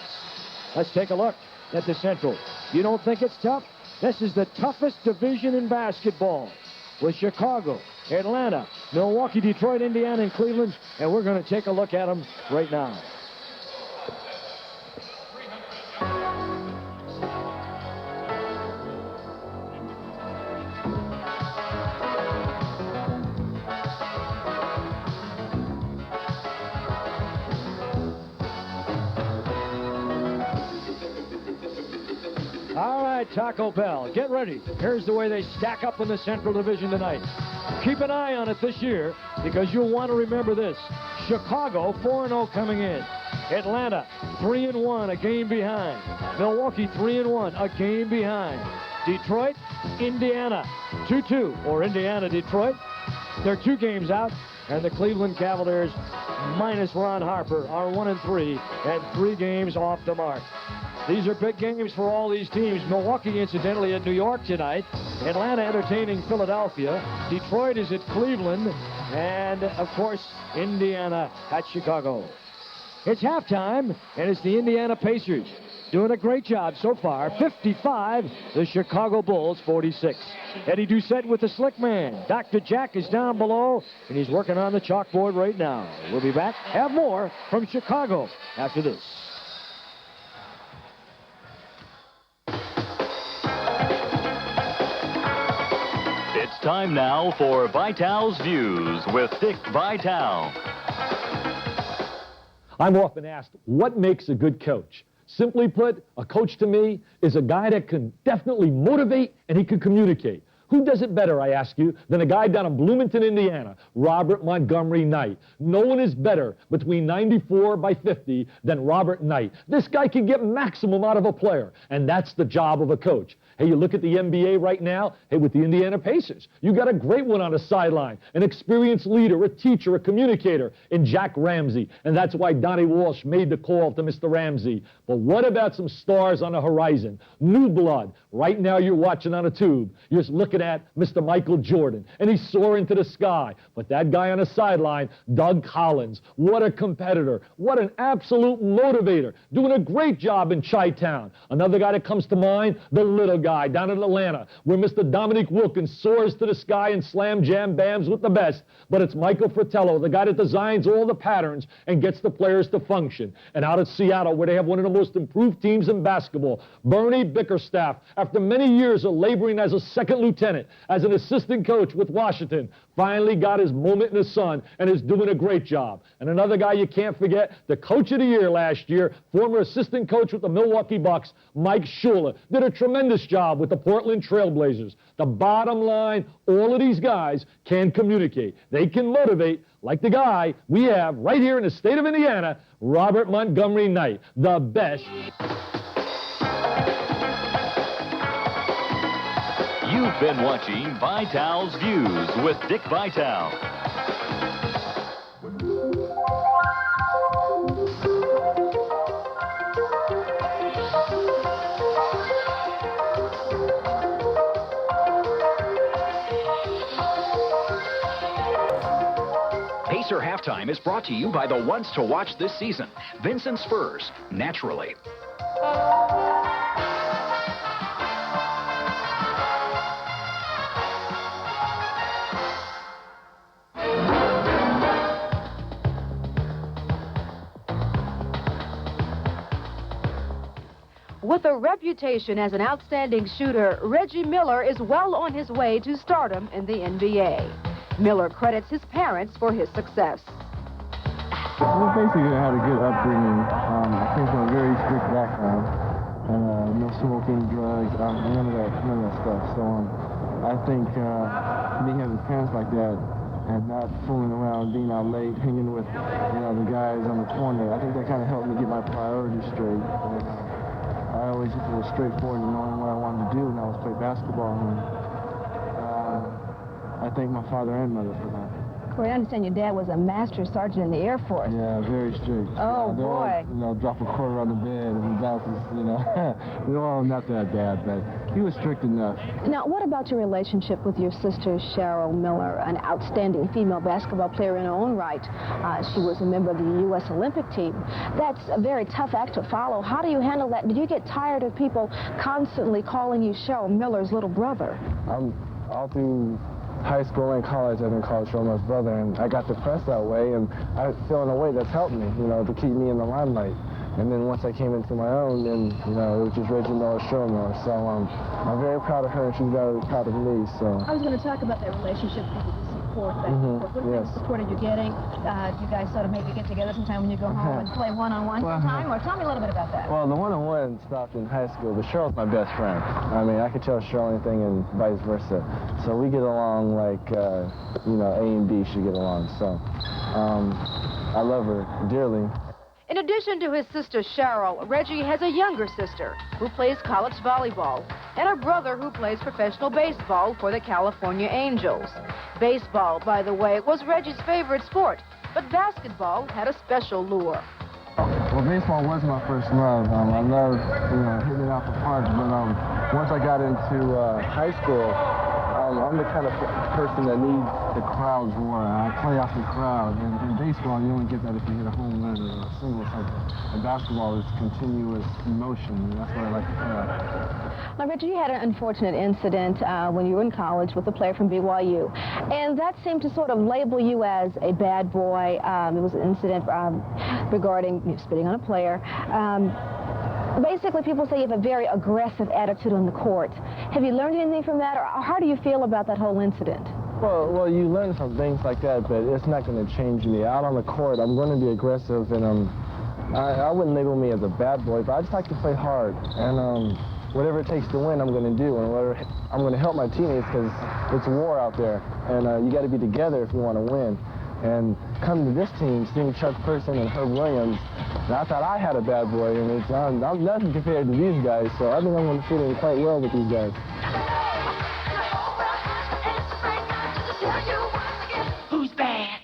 Let's take a look at the Central. You don't think it's tough? This is the toughest division in basketball, with Chicago, Atlanta, Milwaukee, Detroit, Indiana, and Cleveland, and we're going to take a look at them right now. All right, Taco Bell, get ready. Here's the way they stack up in the Central Division tonight. Keep an eye on it this year because you'll want to remember this. Chicago, 4-0 coming in. Atlanta, 3-1, a game behind. Milwaukee, 3-1, a game behind. Detroit, Indiana, 2-2, or Indiana, Detroit. They're 2 games out, and the Cleveland Cavaliers, minus Ron Harper, are 1-3 and 3 games off the mark. These are big games for all these teams. Milwaukee, incidentally, at New York tonight. Atlanta entertaining Philadelphia. Detroit is at Cleveland. And, of course, Indiana at Chicago. It's halftime, and it's the Indiana Pacers doing a great job so far. 55, the Chicago Bulls, 46. Eddie Doucette with the slick man. Dr. Jack is down below, and he's working on the chalkboard right now. We'll be back. Have more from Chicago after this. It's time now for Vital's Views with Dick Vital. I'm often asked, what makes a good coach? Simply put, a coach to me is a guy that can definitely motivate and he can communicate. Who does it better, I ask you, than a guy down in Bloomington, Indiana, Robert Montgomery Knight? No one is better between 94 by 50 than Robert Knight. This guy can get maximum out of a player, and that's the job of a coach. Hey, you look at the NBA right now, hey, with the Indiana Pacers, you got a great one on the sideline, an experienced leader, a teacher, a communicator in Jack Ramsey, and that's why Donnie Walsh made the call to Mr. Ramsey. But what about some stars on the horizon? New blood. Right now you're watching on a tube. You're looking looking at Mr. Michael Jordan, and he's soaring to the sky. But that guy on the sideline, Doug Collins, what a competitor. What an absolute motivator. Doing a great job in Chi-Town. Another guy that comes to mind, the little guy down in Atlanta, where Mr. Dominique Wilkins soars to the sky and slam jam bams with the best. But it's Michael Fratello, the guy that designs all the patterns and gets the players to function. And out at Seattle, where they have one of the most improved teams in basketball, Bernie Bickerstaff, after many years of laboring as a second lieutenant, as an assistant coach with Washington, finally got his moment in the sun and is doing a great job. And another guy you can't forget, the coach of the year last year, former assistant coach with the Milwaukee Bucks, Mike Shula, did a tremendous job with the Portland Trailblazers. The bottom line, all of these guys can communicate. They can motivate, like the guy we have right here in the state of Indiana, Robert Montgomery Knight, the best. You've been watching Vital's Views with Dick Vital. Pacer Halftime is brought to you by the ones to watch this season. Vincent's Furs, naturally. With a reputation as an outstanding shooter, Reggie Miller is well on his way to stardom in the NBA. Miller credits his parents for his success. Well, basically, I had a good upbringing. I came from a very strict background, and no smoking, drugs, none of that stuff. So I think me having parents like that and not fooling around, being out late, hanging with the guys on the corner, I think that kind of helped me get my priorities straight. I always was straightforward in knowing what I wanted to do when I was playing basketball. And I thank my father and mother for that. Corey, I understand your dad was a master sergeant in the Air Force. Yeah, very strict. Oh, boy. Drop a quarter on the bed and bounces, well, not that bad, but he was strict enough. Now, what about your relationship with your sister, Cheryl Miller, an outstanding female basketball player in her own right? She was a member of the U.S. Olympic team. That's a very tough act to follow. How do you handle that? Did you get tired of people constantly calling you Cheryl Miller's little brother? All through high school and college, I've been called Cheryl Miller's brother, and I got depressed that way, and I feel in a way that's helped me, to keep me in the limelight. And then once I came into my own, then, it was just Reggie Miller, Cheryl Miller. So I'm very proud of her, and she's very proud of me, so. I was going to talk about that relationship with the support. What kind of support are you getting? Do you guys sort of maybe get together sometime when you go home and play one-on-one sometime? Or tell me a little bit about that. Well, the one-on-one stopped in high school, but Cheryl's my best friend. I mean, I could tell Cheryl anything and vice versa. So we get along like, A and B should get along. So I love her dearly. In addition to his sister Cheryl, Reggie has a younger sister who plays college volleyball and a brother who plays professional baseball for the California Angels. Baseball, by the way, was Reggie's favorite sport, but basketball had a special lure. Well, baseball was my first love. I loved, hitting it out the park, but once I got into high school, I'm the kind of person that needs the crowd's roar. I play off the crowd. And in baseball, you only get that if you hit a home run or a single something. And basketball is continuous emotion, and that's what I like to play. Now, Reggie, you had an unfortunate incident when you were in college with a player from BYU. And that seemed to sort of label you as a bad boy. It was an incident regarding spitting on a player. Basically, people say you have a very aggressive attitude on the court. Have you learned anything from that, or how do you feel about that whole incident? Well, you learn some things like that, but it's not going to change me. Out on the court, I'm going to be aggressive, and I wouldn't label me as a bad boy, but I just like to play hard. And whatever it takes to win, I'm going to do, and I'm going to help my teammates because it's war out there, and you got to be together if you want to win. And coming to this team, seeing Chuck Person and Herb Williams, I thought I had a bad boy, and I'm nothing compared to these guys, so I think I'm going to fit in quite well with these guys. Who's bad?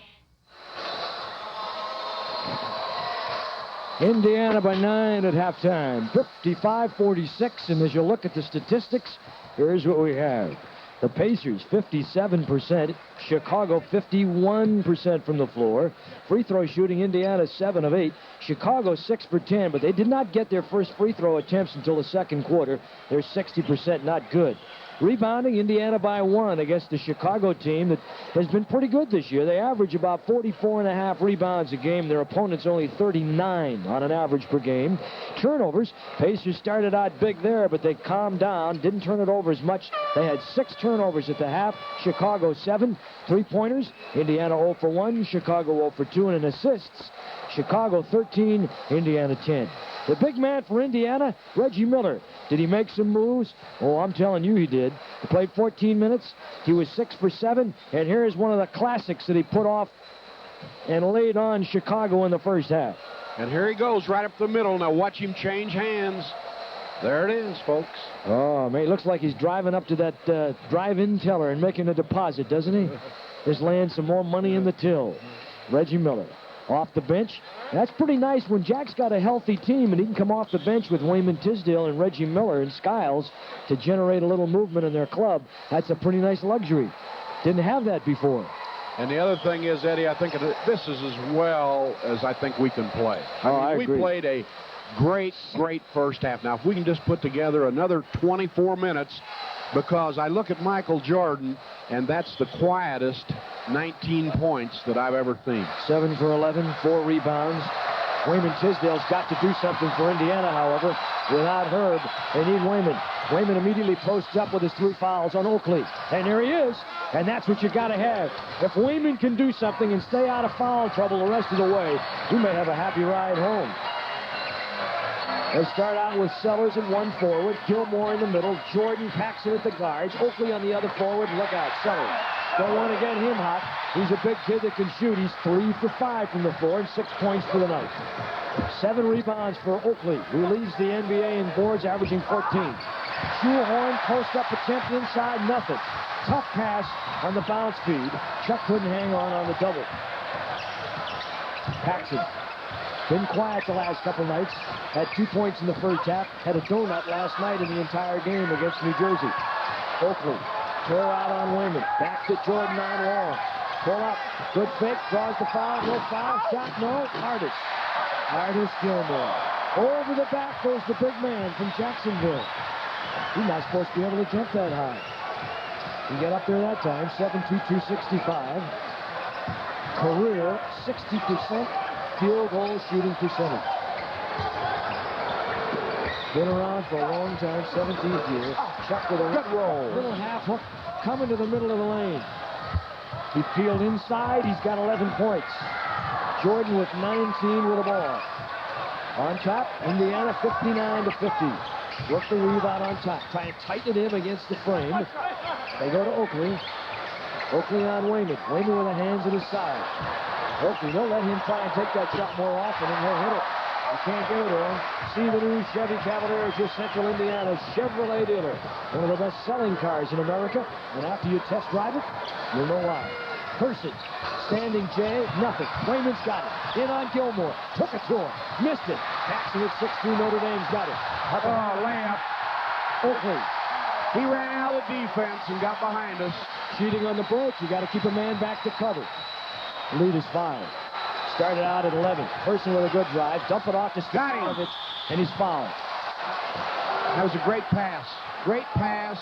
Indiana by 9 at halftime, 55-46, and as you look at the statistics, here's what we have. The Pacers, 57%. Chicago, 51% from the floor. Free throw shooting, Indiana, 7 of 8. Chicago, 6 for 10, but they did not get their first free throw attempts until the second quarter. They're 60%, not good. Rebounding, Indiana by 1 against the Chicago team that has been pretty good this year. They average about 44.5 rebounds a game. Their opponents only 39 on an average per game. Turnovers, Pacers started out big there, but they calmed down, didn't turn it over as much. They had 6 turnovers at the half. Chicago 7. Three-pointers, Indiana 0 for 1, Chicago 0 for 2, and in assists, Chicago 13, Indiana 10. The big man for Indiana, Reggie Miller. Did he make some moves? Oh, I'm telling you he did. He played 14 minutes. He was 6 for 7. And here is one of the classics that he put off and laid on Chicago in the first half. And here he goes right up the middle. Now watch him change hands. There it is, folks. Oh, man, it looks like he's driving up to that drive-in teller and making a deposit, doesn't he? Just laying some more money in the till. Reggie Miller. Off the bench. That's pretty nice when Jack's got a healthy team and he can come off the bench with Wayman Tisdale and Reggie Miller and Skiles to generate a little movement in their club. That's a pretty nice luxury. Didn't have that before. And the other thing is, Eddie, I think this is as well as I think we can play. I mean, we played a great first half. Now, if we can just put together another 24 minutes, because I look at Michael Jordan, and that's the quietest 19 points that I've ever seen. 7 for 11, 4 rebounds. Wayman Tisdale's got to do something for Indiana, however. Without Herb, they need Wayman. Wayman immediately posts up with his 3 fouls on Oakley. And there he is. And that's what you got to have. If Wayman can do something and stay out of foul trouble the rest of the way, we may have a happy ride home. They start out with Sellers at 1 forward, Gilmore in the middle, Jordan Paxson at the guards, Oakley on the other forward. Look out, Sellers. Don't want to get him hot. He's a big kid that can shoot. He's 3 for 5 from the floor and 6 points for the night. 7 rebounds for Oakley, who leads the NBA in boards, averaging 14. Shoehorn post-up attempt inside, nothing. Tough pass on the bounce feed. Chuck couldn't hang on the double. Paxson. Been quiet the last couple nights. Had 2 points in the first half. Had a donut last night in the entire game against New Jersey. Oakley tore out on Wayman. Back to Jordan on long. Pull up. Good fake. Draws the foul. No foul. Shot. No. Artis Gilmore. Over the back goes the big man from Jacksonville. He's not supposed to be able to jump that high. He got up there that time. 7'2", 265. Career 60%. Field goal shooting percentage. Been around for a long time, 17th year. Chuck with a good roll. Little half hook coming to the middle of the lane. He peeled inside. He's got 11 points. Jordan with 19 with the ball. On top, Indiana 59 to 50. Work the rebound on top. Try and tighten it in against the frame. They go to Oakley. Oakley on Wayman. Wayman with the hands at his side. Oakley, don't let him try and take that shot more often, and he'll hit it. You can't get it to him. See the new Chevy Cavalier is your Central Indiana Chevrolet dealer. One of the best-selling cars in America, and after you test drive it, you'll know why. Person, standing J, nothing. Wayman's got it. In on Gilmore. Took it to him. Missed it. Paxson at 6'3", Notre Dame's got it. Layup. Oakley. He ran out of defense and got behind us. Cheating on the break. You got to keep a man back to cover. Lead is 5. Started out at 11. Person with a good drive. Dump it off to Scottie, and he's fouled. That was a great pass. Great pass.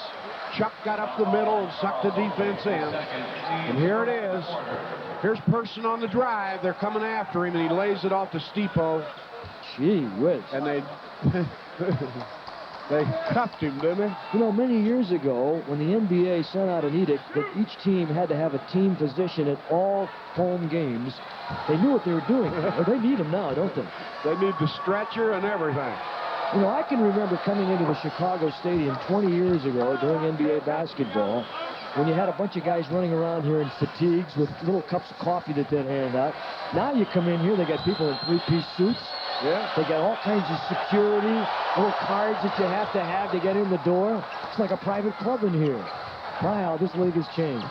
Chuck got up the middle and sucked the defense in. And here it is. Here's Person on the drive. They're coming after him, and he lays it off to Stipo. Gee whiz. And they cuffed him, didn't they? You know, many years ago, when the NBA sent out an edict that each team had to have a team physician at all home games, they knew what they were doing. Well, they need them now, don't they? They need the stretcher and everything. You know, I can remember coming into the Chicago Stadium 20 years ago during NBA basketball when you had a bunch of guys running around here in fatigues with little cups of coffee that they'd hand out. Now you come in here, they got people in 3-piece suits. Yeah. They got all kinds of security, little cards that you have to get in the door. It's like a private club in here. My, how this league has changed.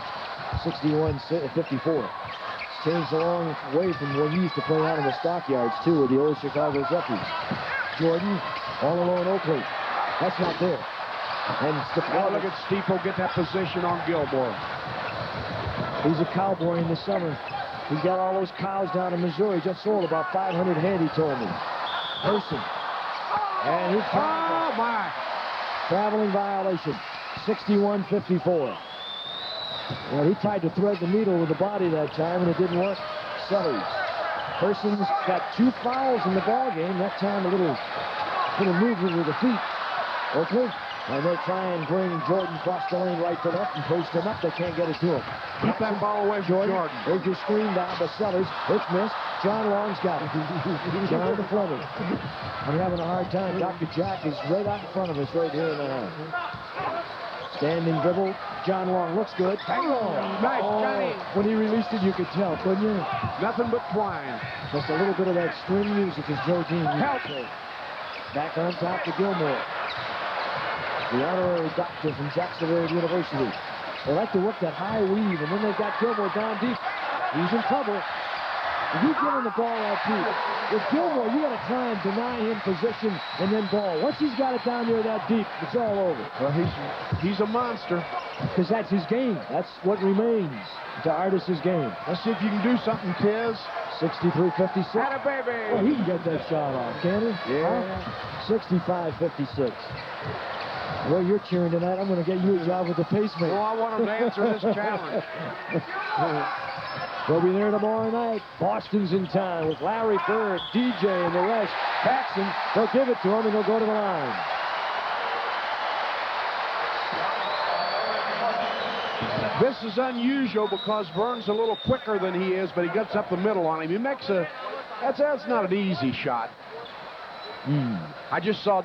61-54. It's changed a long way from when you used to play out in the stockyards, too, with the old Chicago Zeppies. Jordan, all alone Oakley. That's not there. And Now look at Steeple get that position on Gilmore. He's a cowboy in the summer. He's got all those cows down in Missouri. Just sold about 500 head, he told me. Person. And he traveling violation. 61-54. Well, he tried to thread the needle with the body that time, and it didn't work. Sellers. Person's got 2 fouls in the ball game. That time a little movement with the feet. Oakley. And they try and bring Jordan across the lane right to left and post him up. They can't get it to him. Keep that ball away from Jordan. There's your screen down by Sellers. It's missed. John Long's got it. John to Fleming. I'm having a hard time. Dr. Jack is right out in front of us right here in the house. Standing dribble. John Long looks good. Nice, Johnny. When he released it, you could tell, couldn't you? Nothing but twine. Just a little bit of that string music as Joe Dean used to say. Back on top to Gilmore. The honorary doctor from Jacksonville University. They like to work that high weave, and then they've got Gilmore down deep. He's in trouble. If you give him the ball out deep, with Gilmore, you got to try and deny him position and then ball. Once he's got it down there that deep, it's all over. Well, he's a monster. Because that's his game. That's what remains to Artis' game. Let's see if you can do something, Tiz. 63-56. Atta baby. Well, he can get that shot off, can he? Yeah. Huh? 65-56. Well, you're cheering tonight. I'm going to get you a job with the pacemaker. Well, I want him to answer this challenge. They'll be there tomorrow night. Boston's in town with Larry Bird, DJ, and the rest. Paxson, they'll give it to him, and they'll go to the line. This is unusual because Vern's a little quicker than he is, but he gets up the middle on him. He makes that's not an easy shot. I just saw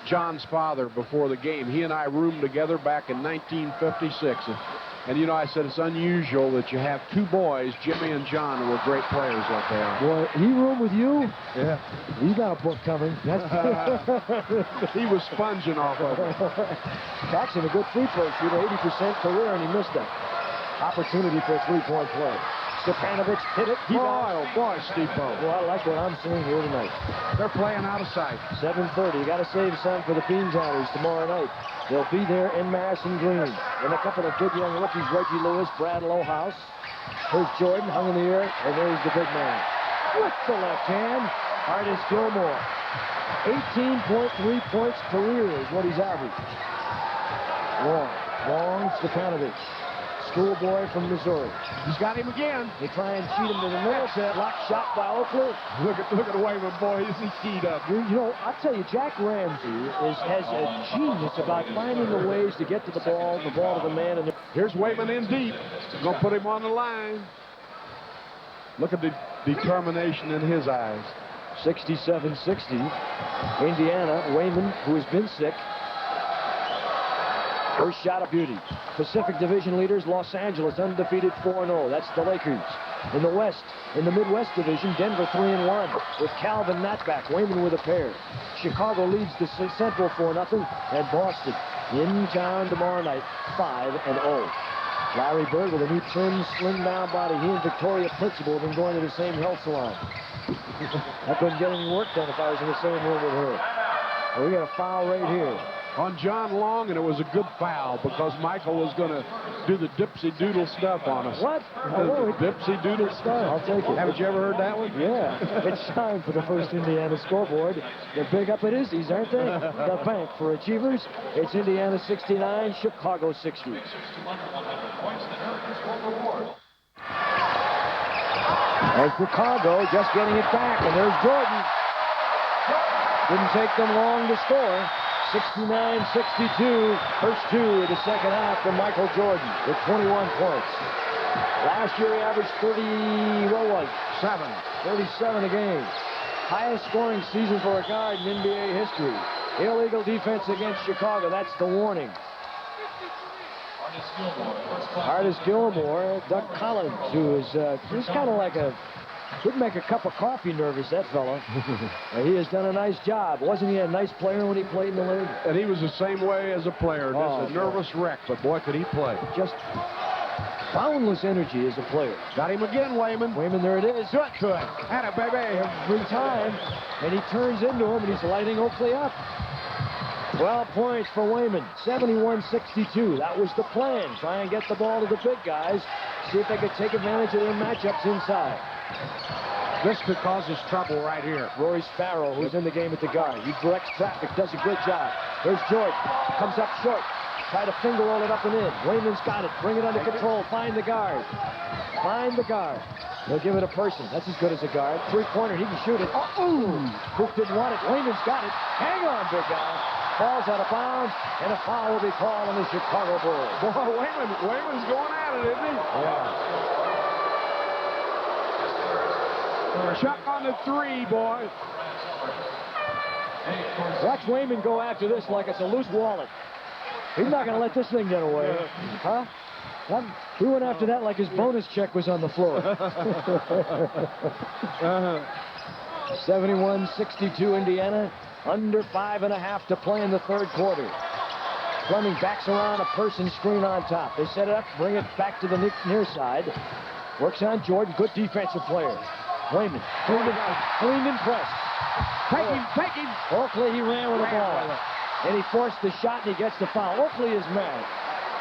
John's father before the game. He and I roomed together back in 1956. And you know, I said it's unusual that you have 2 boys, Jimmy and John, who are great players like they are. Boy, he roomed with you? Yeah. He's got a book coming. He was sponging off of it. Paxson, a good free throw shooter, 80% career, and he missed that. Opportunity for a 3-point play. Stepanovic hit it. Oh, boy, Steve-O. Well, I like what I'm seeing here tonight. They're playing out of sight. 7:30. You got to save some for the Beantowners tomorrow night. They'll be there in Madison Green. And a couple of good young rookies, Reggie Lewis, Brad Lohaus. Here's Jordan, hung in the air, and there's the big man. With the left hand, Artis Gilmore. 18.3 points career is what he's averaged. Long, Stepanovic. Schoolboy from Missouri. He's got him again. They try and cheat him to the middle. Block shot by Oakley. Look at Wayman, boy. Is he keyed up? You know, I'll tell you, Jack Ramsey has a genius about finding the ways to get to the ball to the man. And here's Wayman in deep. Gonna put him on the line. Look at the determination in his eyes. 67-60. Indiana, Wayman, who has been sick. First shot of beauty. Pacific Division leaders, Los Angeles, undefeated 4-0. That's the Lakers. In the West, in the Midwest Division, Denver 3-1 with Calvin Natback. Wayman with a pair. Chicago leads the Central 4-0. And Boston in town tomorrow night, 5-0. Larry Bird with a new trim, slim-down body. He and Victoria Principal have been going to the same health salon. I couldn't get any work done if I was in the same room with her. Well, we got a foul right here on John Long, and it was a good foul because Michael was going to do the dipsy-doodle stuff on us. What? The dipsy-doodle stuff. I'll take it. Haven't you ever heard that one? Yeah. It's time for the first Indiana scoreboard. They're big up at Izzy's, aren't they? The bank for achievers. It's Indiana 69, Chicago 60. And Chicago just getting it back, and there's Jordan. Didn't take them long to score. 69-62, first 2 of the second half from Michael Jordan with 21 points. Last year he averaged 37 a game. Highest scoring season for a guard in NBA history. Illegal defense against Chicago, that's the warning. Artis Gilmore, Doug Collins, who is he's kind of like would make a cup of coffee nervous, that fella. He has done a nice job. Wasn't he a nice player when he played in the league? And he was the same way as a player. Just a nervous wreck, but boy, could he play. Just boundless energy as a player. Got him again, Wayman. Wayman, there it is. Good. Atta baby. Every time. And he turns into him, and he's lighting Oakley up. 12 points for Wayman, 71-62. That was the plan. Try and get the ball to the big guys. See if they could take advantage of their matchups inside. This could cause us trouble right here. Rory Sparrow, who's in the game at the guard. He directs traffic, does a good job. Here's George, comes up short. Try to finger roll it up and in. Wayman's got it. Bring it under control. Find the guard. Find the guard. They'll give it a person. That's as good as a guard. Three-pointer. He can shoot it. Cook didn't want it. Wayman's got it. Hang on, big guy. Falls out of bounds, and a foul will be called on the Chicago Bulls. Boy, Wayman's going at it, isn't he? Yeah. Chuck on the three, boy. Watch Wayman go after this like it's a loose wallet. He's not going to let this thing get away. Huh? He went after that like his bonus check was on the floor. 71-62 Indiana. Under 5.5 to play in the third quarter. Fleming backs around a person screen on top. They set it up, bring it back to the near side. Works on Jordan. Good defensive player. Wayman. Cleaned and pressed. Take him. Oakley, he ran with the ball. And he forced the shot, and he gets the foul. Oakley is mad.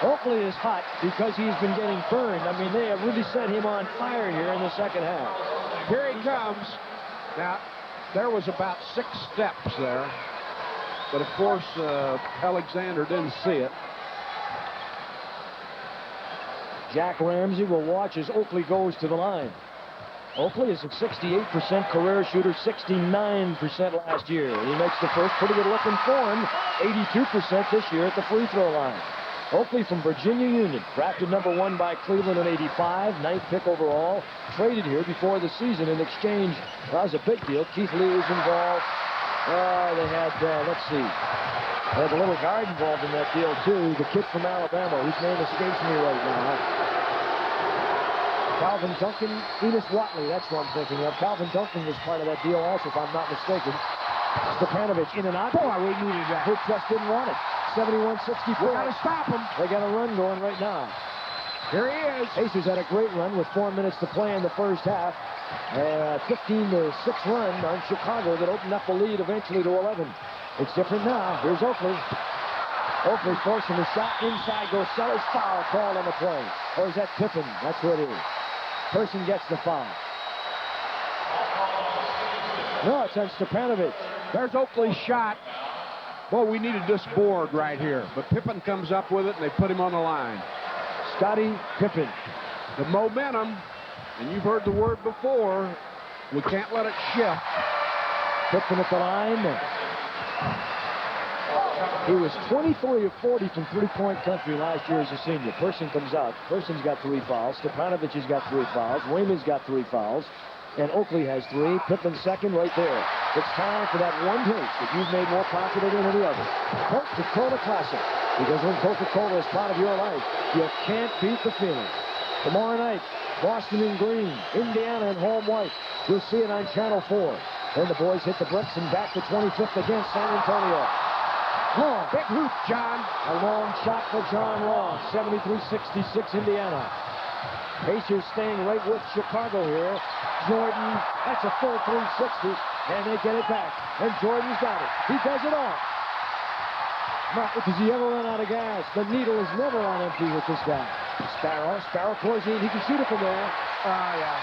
Oakley is hot because he's been getting burned. I mean, they have really set him on fire here in the second half. Here he comes. Now, there was about 6 steps there. But, of course, Alexander didn't see it. Jack Ramsey will watch as Oakley goes to the line. Oakley is a 68% career shooter, 69% last year. He makes the first, pretty good looking for him, 82% this year at the free throw line. Oakley from Virginia Union, drafted #1 by Cleveland in '85, 9th pick overall, traded here before the season in exchange. That was a big deal. Keith Lee was involved. They had, let's see, they had a little guard involved in that deal too. The kid from Alabama, whose name escapes me right now. Calvin Duncan, Enos Watley, that's what I'm thinking of. Calvin Duncan was part of that deal also, if I'm not mistaken. Stepanovic in and out. Boy, we needed that. Hook just didn't want it. 71-64. We got to stop him. They got a run going right now. Here he is. Pacers had a great run with 4 minutes to play in the first half. 15-6 run on Chicago that opened up the lead eventually to 11. It's different now. Here's Oakley. Oakley forcing the shot. Inside goes Sellers. Foul called on the play. Or is that Pippen? That's what it is. Person gets the foul. No, it's on Stepanovic. There's Oakley's shot. Boy, we needed this board right here. But Pippen comes up with it, and they put him on the line. Scottie Pippen. The momentum, and you've heard the word before, we can't let it shift. Pippen at the line. He was 23 of 40 from three-point country last year as a senior. Person comes out. Person's got 3 fouls. Stepanovic has got 3 fouls. Wayman's got 3 fouls. And Oakley has 3. Pippen second right there. It's time for that one taste that you've made more popular than any other. Coca-Cola Classic. Because when Coca-Cola is part of your life, you can't beat the feeling. Tomorrow night, Boston in green, Indiana in home white. You'll see it on Channel 4. Then the boys hit the bricks and back to 25th against San Antonio. Long, big hoop, John. A long shot for John Long. 73-66 Indiana. Pacers staying right with Chicago here. Jordan, that's a full 360, and they get it back. And Jordan's got it. He does it all. Does he ever run out of gas? The needle is never on empty with this guy. Sparrow towards in. He can shoot it from there. Yeah.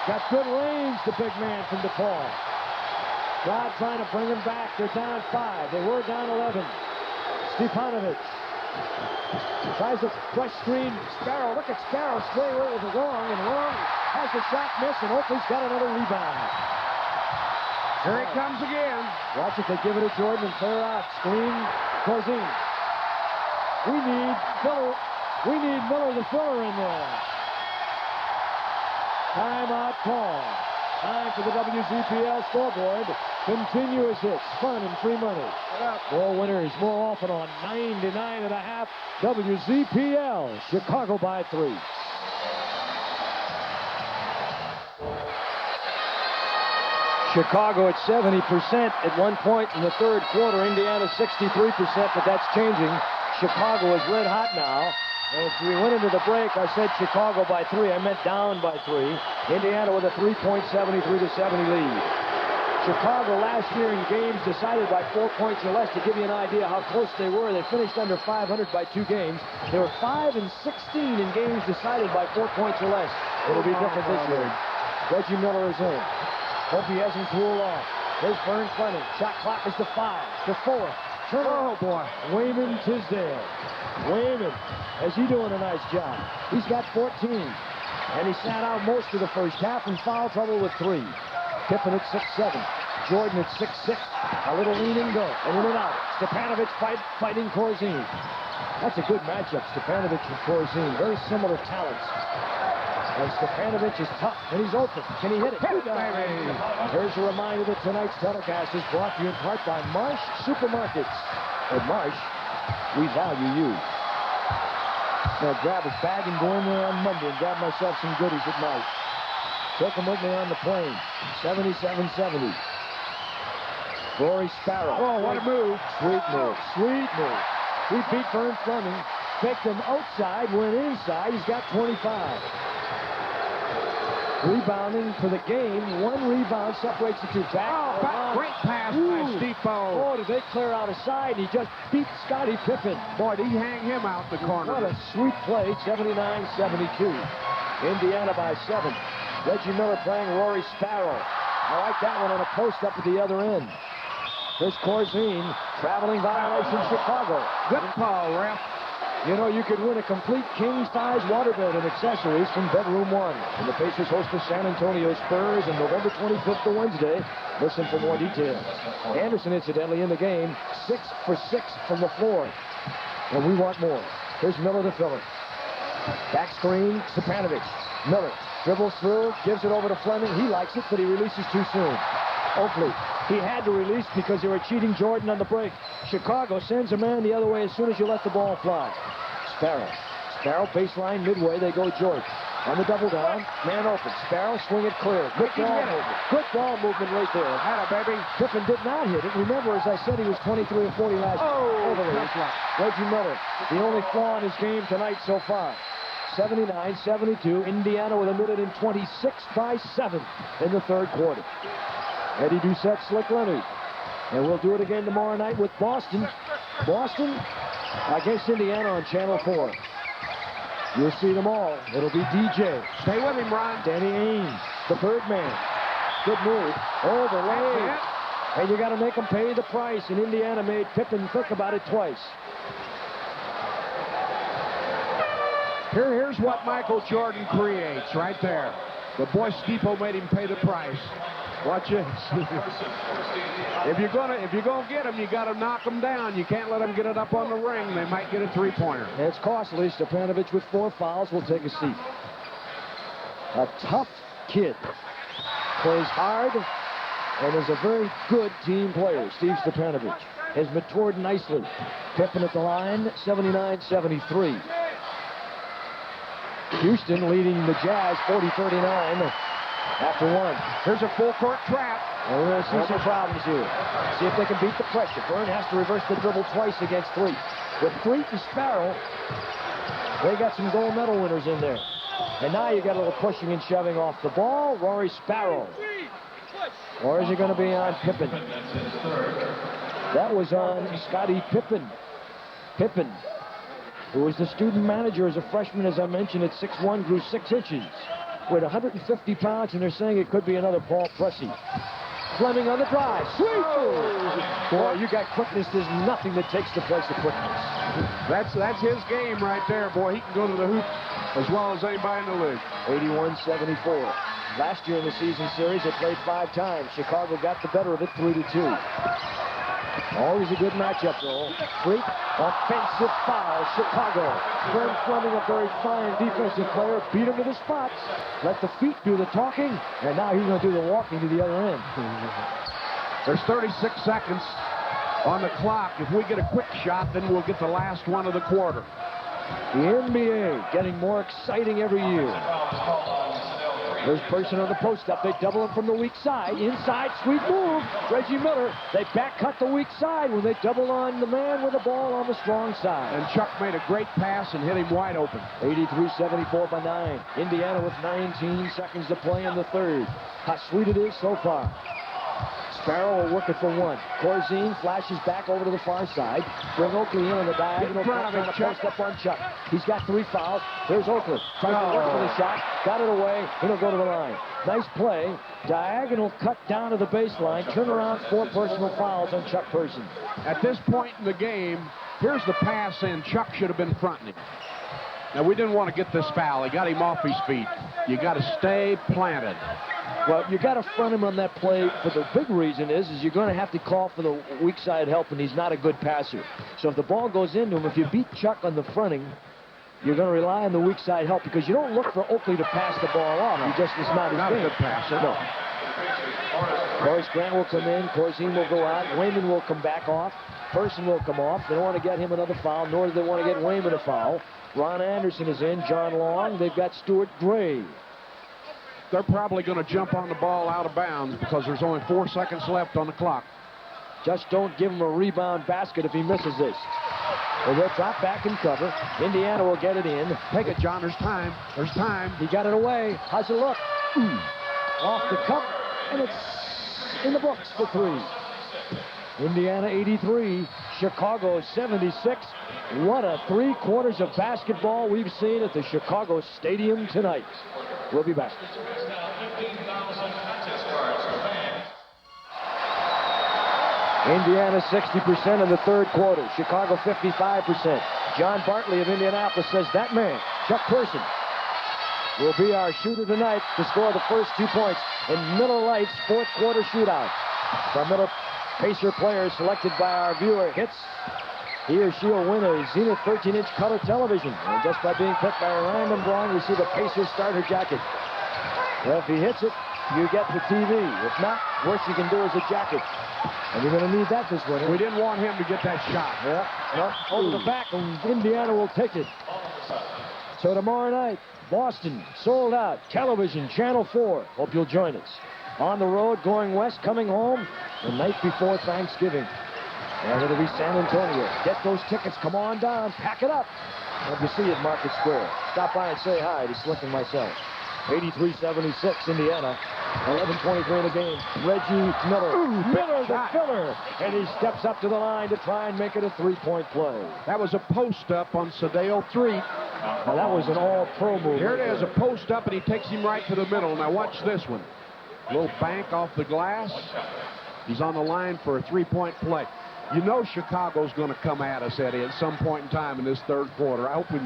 Got good range, the big man from DePaul. God trying to bring him back. They're down 5. They were down 11. Stepanovic tries to press screen. Sparrow, look at Sparrow straight away with the wrong, and Wrong has the shot miss, and Oakley's got another rebound. Here he comes again. Watch it, they give it to Jordan and clear out. Screen goes in. We need Miller the filler in there. Timeout call. Time for the WZPL scoreboard. Continuous hits, fun, and free money. More winners more often on 99.5 WZPL. Chicago by 3. Chicago at 70% at one point in the third quarter. Indiana 63%, but that's changing. Chicago is red hot now. As we went into the break, I said Chicago by 3. I meant down by 3. Indiana with a 3.73-70 lead. Chicago last year in games decided by 4 points or less, to give you an idea how close they were. They finished under 500 by 2 games. They were 5-16 in games decided by 4 points or less. It'll be different this year. Reggie Miller is in. Hope he hasn't cooled off. Here's Vern Fleming. Shot clock is to 5, to 4. Oh, boy. Wayman Tisdale. Wayman, is he doing a nice job? He's got 14. And he sat out most of the first half in foul trouble with 3. Pippen at 6'7". Jordan at 6'6". A little lean and go. And in and out. Stepanovic fighting Corzine. That's a good matchup, Stepanovic and Corzine. Very similar talents. And Stepanovic is tough, and he's open. Can he hit it? Here's a reminder that tonight's telecast is brought to you in part by Marsh Supermarkets. At Marsh, we value you. Now grab a bag and go in there on Monday and grab myself some goodies at night. Take them with me on the plane. 77-70. Rory Sparrow. Oh, what a move. Sweet move. Sweet move. He beat Vern Fleming. Picked him outside, went inside. He's got 25. Rebounding for the game. 1 rebound separates the two. Back. Great pass by Steve Bowe. Oh, did they clear out a side? He just beat Scottie Pippen. Boy, did he hang him out the corner. What a sweet play. 79-72. Indiana by 7. Reggie Miller playing Rory Sparrow. I like that one on a post up at the other end. Here's Corzine. Traveling violation, Chicago. Good call, ref. You know, you could win a complete king-size waterbed and accessories from Bedroom 1. And the Pacers host the San Antonio Spurs on November 25th to Wednesday. Listen for more details. Anderson, incidentally, in the game, 6 for 6 from the floor. And we want more. Here's Miller to fill it. Back screen, Stepanovic. Miller dribbles through, gives it over to Fleming. He likes it, but he releases too soon. Oakley. He had to release because they were cheating Jordan on the break. Chicago sends a man the other way as soon as you let the ball fly. Sparrow baseline midway. They go Jordan. On the double down, man open. Sparrow swing it clear. Good ball movement. Good ball movement right there. Had a baby. Pippen did not hit it. Remember, as I said, he was 23 or 40 last year. Reggie Miller, the only flaw in his game tonight so far. 79-72. Indiana with 1:26 by 7 in the third quarter. Eddie Doucette, Slick Leonard. And we'll do it again tomorrow night with Boston. Boston against Indiana on Channel 4. You'll see them all. It'll be DJ. Stay with him, Ron. Danny Ainge, the Birdman. Good move. Overlay. And you got to make them pay the price. And Indiana made Pippen think about it twice. Here's what Michael Jordan creates right there. The boy Stipo made him pay the price. Watch it. If you're gonna get them, you got to knock them down. You can't let them get it up on the ring. They might get a 3-pointer. It's costly. Stepanovic with 4 fouls will take a seat. A tough kid. Plays hard and is a very good team player. Steve Stepanovic has matured nicely. Pippen at the line, 79-73. Houston leading the Jazz 40-39 after 1. Here's a full court trap. And we're going to see some problems here. See if they can beat the pressure. Vern has to reverse the dribble twice against 3. With 3 to Sparrow, they got some gold medal winners in there. And now you got a little pushing and shoving off the ball. Rory Sparrow. Or is it going to be on Pippen? That was on Scottie Pippen. Pippen, who was the student manager as a freshman, as I mentioned, at 6'1", grew 6 inches. With 150 pounds, and they're saying it could be another Paul Pressey. Fleming on the drive. Sweet! Oh. Boy, you got quickness. There's nothing that takes the place of quickness. That's his game right there, boy. He can go to the hoop as well as anybody in the league. 81-74. Last year in the season series, they played 5 times. Chicago got the better of it, 3-2. Always a good matchup, though. Freak, offensive foul, Chicago. Vern Fleming, a very fine defensive player, beat him to the spots. Let the feet do the talking, and now he's going to do the walking to the other end. There's 36 seconds on the clock. If we get a quick shot, then we'll get the last one of the quarter. The NBA getting more exciting every year. There's person on the post up. They double him from the weak side. Inside, sweet move. Reggie Miller. They back cut the weak side when they double on the man with the ball on the strong side. And Chuck made a great pass and hit him wide open. 83-74 by 9. Indiana with 19 seconds to play in the third. How sweet it is so far. Sparrow will work it for one. Corzine flashes back over to the far side. Bring Oakley in on the diagonal. On the post up on Chuck. He's got 3 fouls. Here's Oakley. Tries to work for the shot. Got it away. He'll go to the line. Nice play. Diagonal cut down to the baseline. Turn around, 4 personal fouls on Chuck Person. At this point in the game, here's the pass, and Chuck should have been fronting him. Now, we didn't want to get this foul. He got him off his feet. You got to stay planted. Well, you got to front him on that play, but the big reason is you're going to have to call for the weak side help, and he's not a good passer. So if the ball goes into him, if you beat Chuck on the fronting, you're going to rely on the weak side help because you don't look for Oakley to pass the ball off. He just is not his game. A good passer. No. Horace Grant will come in. Corzine will go out. Wayman will come back off. Person will come off. They don't want to get him another foul, nor do they want to get Wayman a foul. Ron Anderson is in. John Long. They've got Stuart Gray. They're probably going to jump on the ball out of bounds because there's only 4 seconds left on the clock. Just don't give him a rebound basket if he misses this. Well, they'll drop back in cover. Indiana will get it in. Take it, John. There's time. There's time. He got it away. How's it look? Off the cup, and it's in the books for 3. Indiana 83, Chicago 76. What a 3 quarters of basketball we've seen at the Chicago Stadium tonight. We'll be back. Indiana 60% in the 3rd quarter. Chicago 55%. John Bartley of Indianapolis says that man, Chuck Person, will be our shooter tonight to score the first 2 points in Miller Lite's 4th quarter shootout. From Miller Pacer player selected by our viewer hits. He or she will win a Zenith 13-inch color television. And just by being picked by a random drawing, we see the Pacers starter jacket. Well, if he hits it, you get the TV. If not, worst you can do is a jacket. And you're going to need that this winter. We didn't want him to get that shot. Yeah. Over the back, and Indiana will take it. So tomorrow night, Boston, sold out. Television, Channel 4. Hope you'll join us. On the road, going west, coming home the night before Thanksgiving. And it'll be San Antonio. Get those tickets. Come on down. Pack it up. Hope you see you at Market Square. Stop by and say hi to Slick and myself. 83-76, Indiana. 11:23 in the game. Reggie Miller. Miller the filler. And he steps up to the line to try and make it a 3-point play. That was a post-up on Sadeo 3. Now, that was an all-pro move. Here it is, a post-up, and he takes him right to the middle. Now watch this one. Little bank off the glass. He's on the line for a 3-point play. You know Chicago's going to come at us, Eddie, at some point in time in this 3rd quarter. I hope we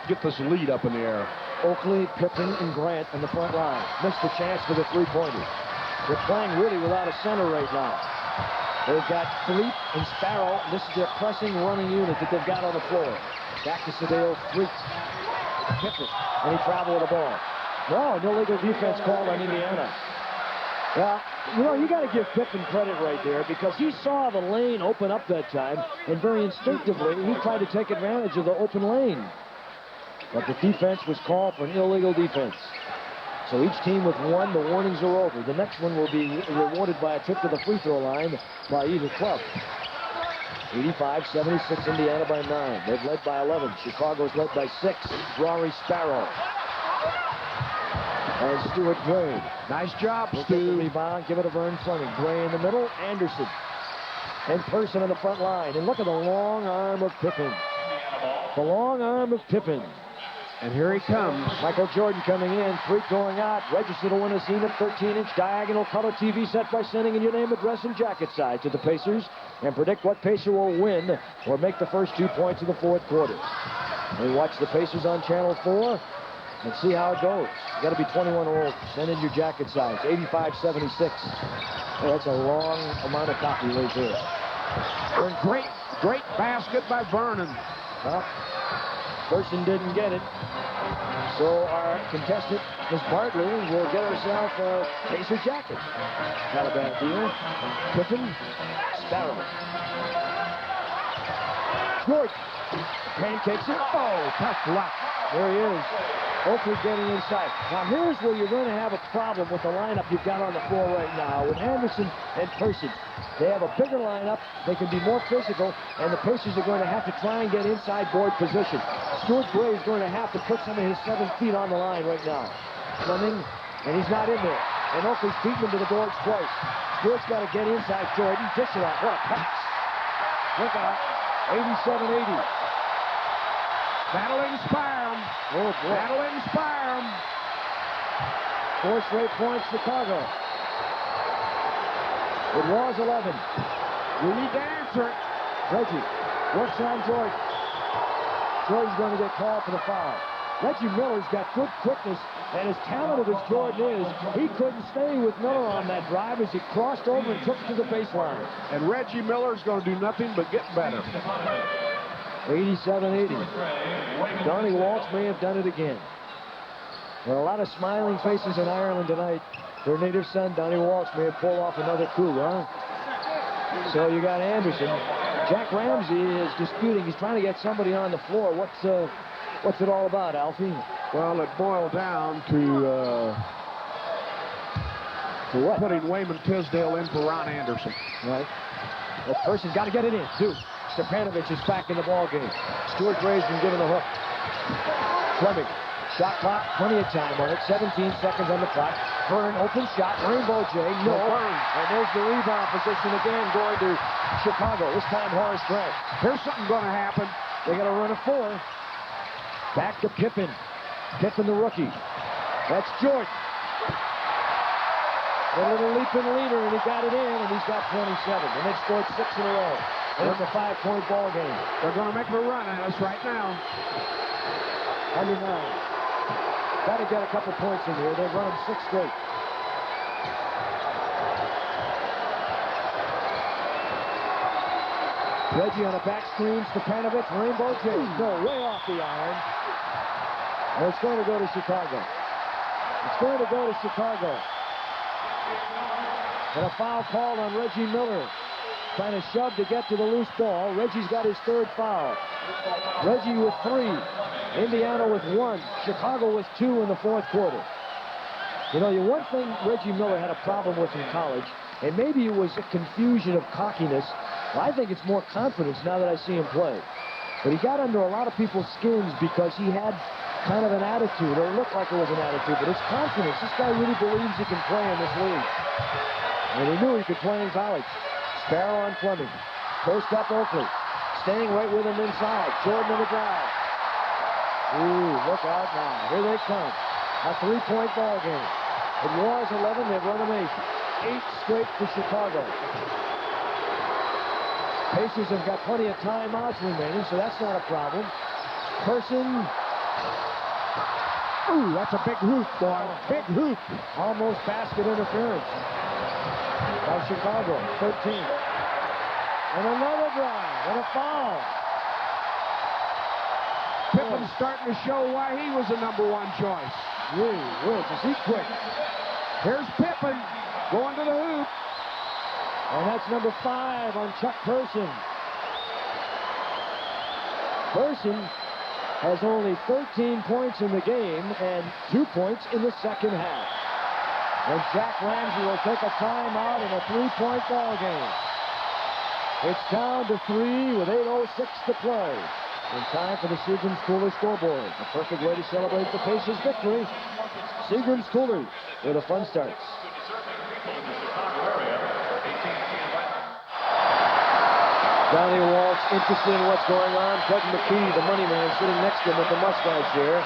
get this lead up in the air. Oakley, Pippen, and Grant on the front line. Missed the chance for the 3-pointer. They're playing really without a center right now. They've got Philippe and Sparrow. This is their pressing running unit that they've got on the floor. Back to Sadeo, 3. Pippen, and he traveled with the ball. No, an illegal defense called on Indiana. Well, you know, you got to give Pippen credit right there because he saw the lane open up that time, and very instinctively, he tried to take advantage of the open lane. But the defense was called for an illegal defense. So each team with 1, the warnings are over. The next one will be rewarded by a trip to the free throw line by either club. 85-76, Indiana by 9. They've led by 11. Chicago's led by 6. Rory Sparrow. And Stuart Gray. Nice job, Stu. Stu. Rebound, give it to Vern Fleming. Gray in the middle, Anderson. And Person on the front line. And look at the long arm of Pippen. The long arm of Pippen. And here he comes. Michael Jordan coming in, 3 going out. Register to win a Zenith 13-inch diagonal color TV set by sending in your name, address, and jacket size to the Pacers. And predict what Pacer will win or make the first 2 points of the 4th quarter. And watch the Pacers on Channel 4. And see how it goes. You got to be 21 or older. Send in your jacket size. 85-76. Hey, that's a long amount of copy right there. Great basket by Vernon. Well, Person didn't get it. So our contestant, Ms. Bartley, will get herself a Pacer jacket. Not a bad deal. Pippen, Sparrow. Short. Pancakes it. Oh, tough luck. There he is. Oakley getting inside. Now here's where you're going to have a problem with the lineup you've got on the floor right now with Anderson and Person. They have a bigger lineup. They can be more physical, and the Pacers are going to have to try and get inside board position. Stuart Gray is going to have to put some of his 7 feet on the line right now. Fleming, and he's not in there. And Oakley's beaten him to the boards twice. Stewart's got to get inside Jordan. Dish it out. What a pass. Look out. 87-80. That'll inspire him. Oh, boy. That'll inspire him. 4 straight points, Chicago. It was 11. We need to answer it. Reggie works on Jordan. Jordan's going to get called for the foul. Reggie Miller's got good quickness, and as talented as Jordan is, he couldn't stay with Miller on that drive as he crossed over and took it to the baseline. And Reggie Miller's going to do nothing but get better. 87-80. Donnie Walsh may have done it again. There are a lot of smiling faces in Ireland tonight. Their native son, Donnie Walsh, may have pulled off another coup, huh? So you got Anderson. Jack Ramsey is disputing. He's trying to get somebody on the floor. What's it all about, Alfie? Well, it boiled down to what? Putting Wayman Tisdale in for Ron Anderson. Right. That person's got to get it in, too. Stepanovich is back in the ball game. Stuart Gray's been given the hook. Fleming. Shot clock, plenty of time on it. 17 seconds on the clock. Byrne, open shot. Rainbow J. No. And there's the rebound position again going to Chicago. This time Horace Grant. Here's something going to happen. They got to run a 4. Back to Pippen. Pippen, the rookie. That's Jordan. A little leap and leader, and he got it in, and he's got 27. And they've scored 6 in a row. And it's a 5-point ball game. They're going to make a run at us right now. Under 9. Got to get a couple points in here. They've run 6 straight. Reggie on a back screen. Stepanovich, Rainbow J. No, way off the iron. And it's going to go to Chicago. It's going to go to Chicago. And a foul called on Reggie Miller. Trying to shove to get to the loose ball. Reggie's got his 3rd foul. Reggie with 3. Indiana with 1. Chicago with 2 in the 4th quarter. You know, one thing Reggie Miller had a problem with in college, and maybe it was a confusion of cockiness. I think it's more confidence now that I see him play. But he got under a lot of people's skins because he had kind of an attitude, or it looked like it was an attitude, but it's confidence. This guy really believes he can play in this league. And he knew he could play in college. Sparrow on Fleming. Post up Oakley. Staying right with him inside. Jordan on the drive. Ooh, look out now. Here they come. A 3-point ball game. It was 11. They've run them 8. 8 straight for Chicago. Pacers have got plenty of timeouts remaining, so that's not a problem. Person. Ooh, that's a big hoop, boy. Big hoop. Almost basket interference by Chicago. 13. And another drive. And a foul. Pippen's starting to show why he was the #1 choice. Really, is he quick? Here's Pippen going to the hoop. And that's number 5 on Chuck Person. Person has only 13 points in the game and 2 points in the second half. And Jack Ramsey will take a timeout in a 3-point ball game. It's down to 3 with 8:06 to play. In time for the Seagram's Cooler scoreboard. The perfect way to celebrate the Pacers' victory. Seagram's Cooler, where the fun starts. Donnie Walsh interested in what's going on. Doug McKee, the money man, sitting next to him with the mustache here.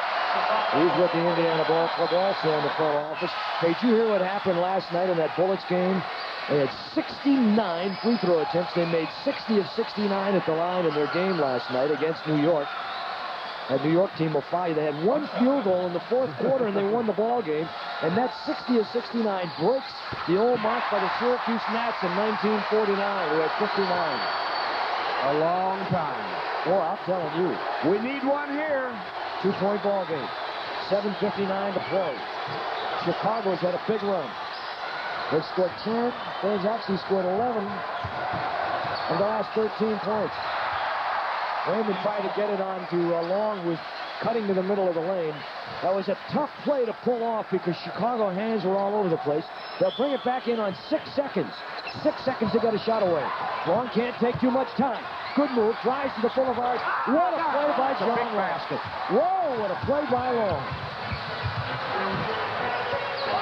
He's with the Indiana Ball Club also in the front office. Hey, did you hear what happened last night in that Bullets game? They had 69 free throw attempts. They made 60 of 69 at the line in their game last night against New York. That New York team will fire. They had 1 field goal in the 4th quarter, and they won the ball game. And that 60 of 69 breaks the old mark by the Syracuse Nats in 1949, who had 59. A long time. Boy, I'm telling you. We need one here. 2-point ball game. 7:59 to play. Chicago's had a big run. They've scored 10. They've actually scored 11 in the last 13 points. Raymond tried to get it on to Long, who was cutting to the middle of the lane. That was a tough play to pull off because Chicago hands were all over the place. They'll bring it back in on 6 seconds. 6 seconds to get a shot away. Long can't take too much time. Good move. Drives to the boulevard. What a play by John Raskin. Whoa, what a play by Long.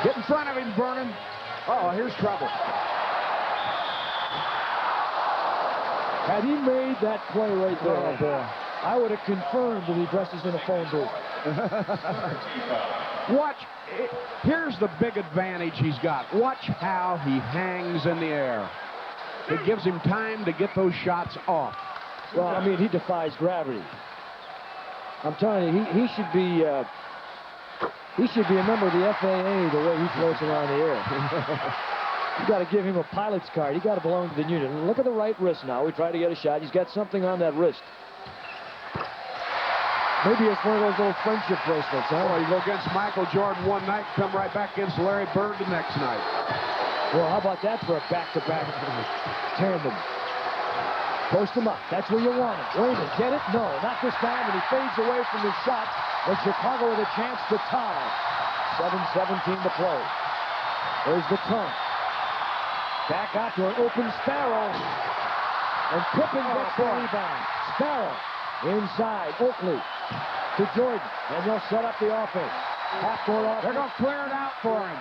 Get in front of him, Vernon. Oh, here's trouble. Had he made that play right there, oh boy, I would have confirmed that he dresses in a phone booth. Watch. Here's the big advantage he's got. Watch how he hangs in the air. It gives him time to get those shots off. Well, I mean, he defies gravity. I'm telling you, he should be a member of the FAA the way he floats around the air. You got to give him a pilot's card. He got to belong to the unit. Look at the right wrist now. We try to get a shot. He's got something on that wrist. Maybe it's one of those little friendship bracelets, huh? Oh, you go against Michael Jordan one night, come right back against Larry Bird the next night. Well, how about that for a back-to-back tandem? Post him up. That's where you want him. Wayman, get it? No, not this time, and he fades away from his shot. And Chicago with a chance to tie. 7:17 to play. There's the tongue. Back out to an open Sparrow. And Pippen gets the rebound. Sparrow inside. Oakley to Jordan. And they'll set up the offense. Half-court offense. They're going to clear it out for him.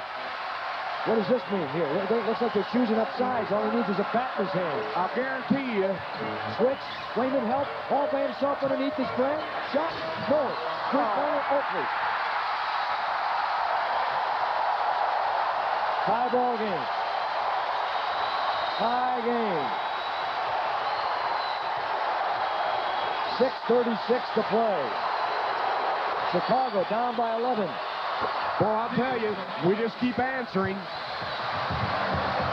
What does this mean here? It looks like they're choosing up sides. All he needs is a bat in his hand. I'll guarantee you. Switch. Wayman help. All by himself underneath the screen. Shot. No. Three-pointer Oakley. Tie ball game. Tie game. 6:36 to play. Chicago down by 11. Well, I'll tell you, we just keep answering.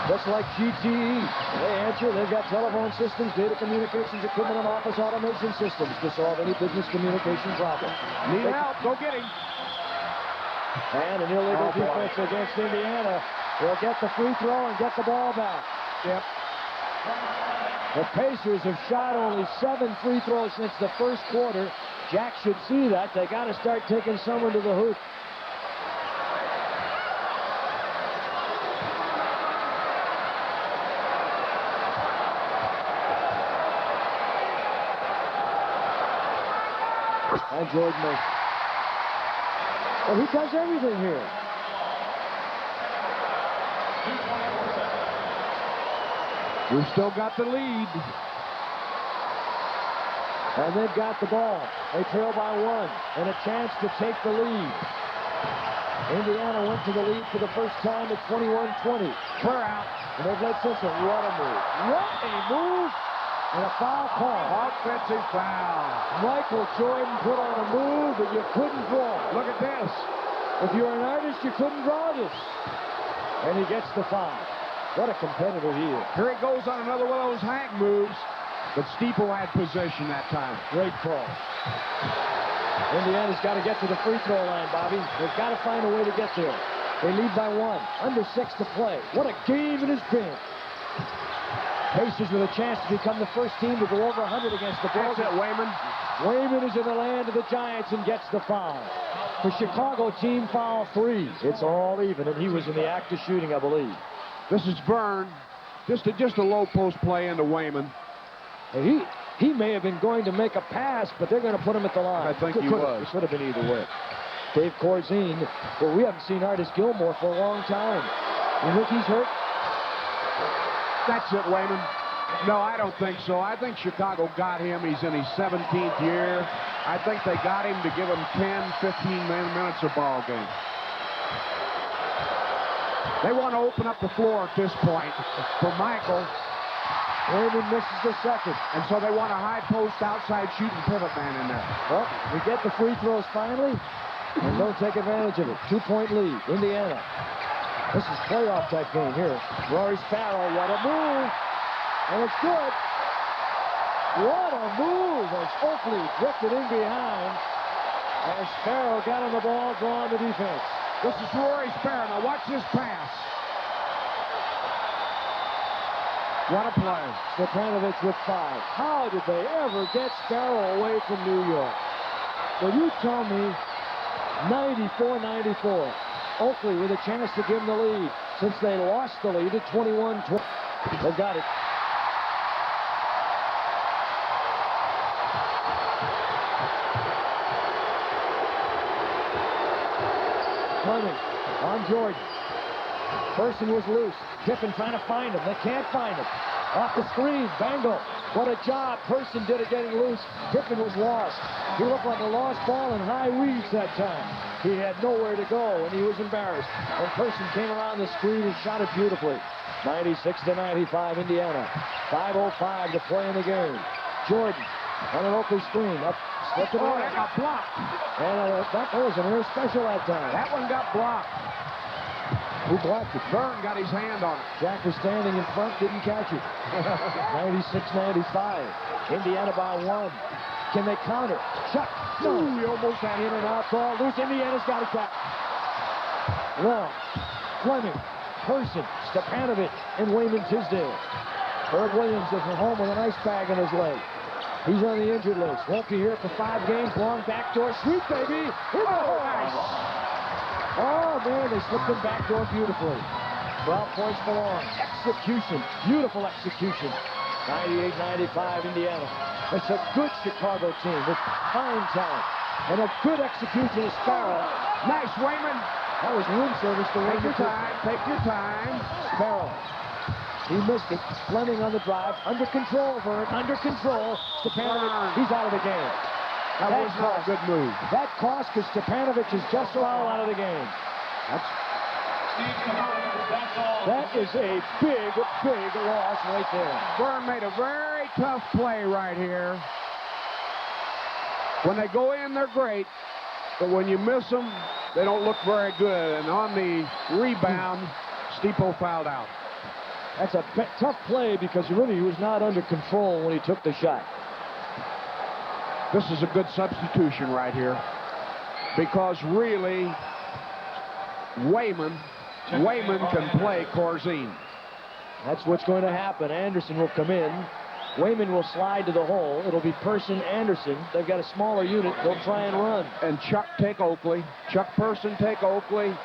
Just like GTE. They answer. They've got telephone systems, data communications equipment, and office automation systems to solve any business communication problem. Need help. Go get him. And an illegal defense against Indiana. Will get the free throw and get the ball back. Yep. The Pacers have shot only 7 free throws since the first quarter. Jack should see that. They got to start taking someone to the hoop. And Jordan makes. Well, he does everything here. We've still got the lead. And they've got the ball. They trail by 1 and a chance to take the lead. Indiana went to the lead for the first time at 21-20. Clear out. And they've led since then. What a move. What a move. And a foul call. Offensive foul. Michael Jordan put on a move that you couldn't draw. Look at this. If you're an artist, you couldn't draw this. And he gets the foul. What a competitor he is. Here he goes on another one of those hang moves. But Steeple had possession that time. Great call. Indiana's got to get to the free throw line, Bobby. They've got to find a way to get there. They lead by 1. Under 6 to play. What a game it has been. Pacers with a chance to become the first team to go over 100 against the Bulls. That's it, Wayman. Wayman is in the land of the Giants and gets the foul. For Chicago, team foul 3. It's all even, and he was in the act of shooting, I believe. This is Byrne. Just a low post play into Wayman. He may have been going to make a pass, but they're going to put him at the line. I think he was. It could have been either way. Dave Corzine. Well, we haven't seen Artis Gilmore for a long time. You think he's hurt? That's it, Wayman. No, I don't think so. I think Chicago got him. He's in his 17th year. I think they got him to give him 10, 15 minutes of ball game. They want to open up the floor at this point for Michael. Wayman misses the second. And so they want a high post outside shooting pivot man in there. Well, we get the free throws finally and don't take advantage of it. 2-point lead, Indiana. This is playoff type game here. Rory Sparrow, what a move. And it's good. What a move as Oakley drifted in behind. As Sparrow got on the ball, drawing the defense. This is Rory Sparrow. Now watch this pass. What a play. Stepanovic with 5. How did they ever get Sparrow away from New York? Will you tell me 94-94. Oakley with a chance to give them the lead since they lost the lead at 21-20. They've got it. Fleming on Jordan. Person was loose. Pippen trying to find him. They can't find him. Off the screen, Bangle. What a job Person did at getting loose. Pippen was lost. He looked like a lost ball in high weeds that time. He had nowhere to go, and he was embarrassed. And Person came around the screen and shot it beautifully. 96-95, Indiana. 5:05 to play in the game. Jordan on an Oakley screen. Up, slipped it away. That got blocked. And that was an air special that time. That one got blocked. Who blocked it? Byrne got his hand on it. Jack was standing in front, didn't catch it. 96-95. Indiana by 1. Can they counter? Chuck. No, he almost had in and out ball. Loose. Indiana's got it back. Long. Fleming. Person. Stepanovic. And Wayman Tisdale. Herb Williams is at home with an ice bag in his leg. He's on the injured list. Won't be here for 5 games. Long backdoor sweep, baby. Oh, nice. Oh, man, they slipped him backdoor beautifully. 12 points for Long. Execution. Beautiful execution. 98-95, Indiana. It's a good Chicago team with fine talent. And a good execution of Sparrow. Nice, Wayman. That was room service to Wayman. Take your time. Take your time. Sparrow. He missed it. Fleming on the drive. Under control, Vern. Under control. Stepanovic, he's out of the game. That was not a good move. That cost because Stepanovic is just allowed out of the game. That is a big, big loss right there. Byrne made a very tough play right here. When they go in, they're great. But when you miss them, they don't look very good. And on the rebound, Stipo fouled out. That's a tough play because really he was not under control when he took the shot. This is a good substitution right here because really Wayman can play Corzine. That's what's going to happen. Anderson will come in. Wayman will slide to the hole. It'll be Person, Anderson. They've got a smaller unit. They'll try and run. And Chuck take Oakley. Chuck Person take Oakley.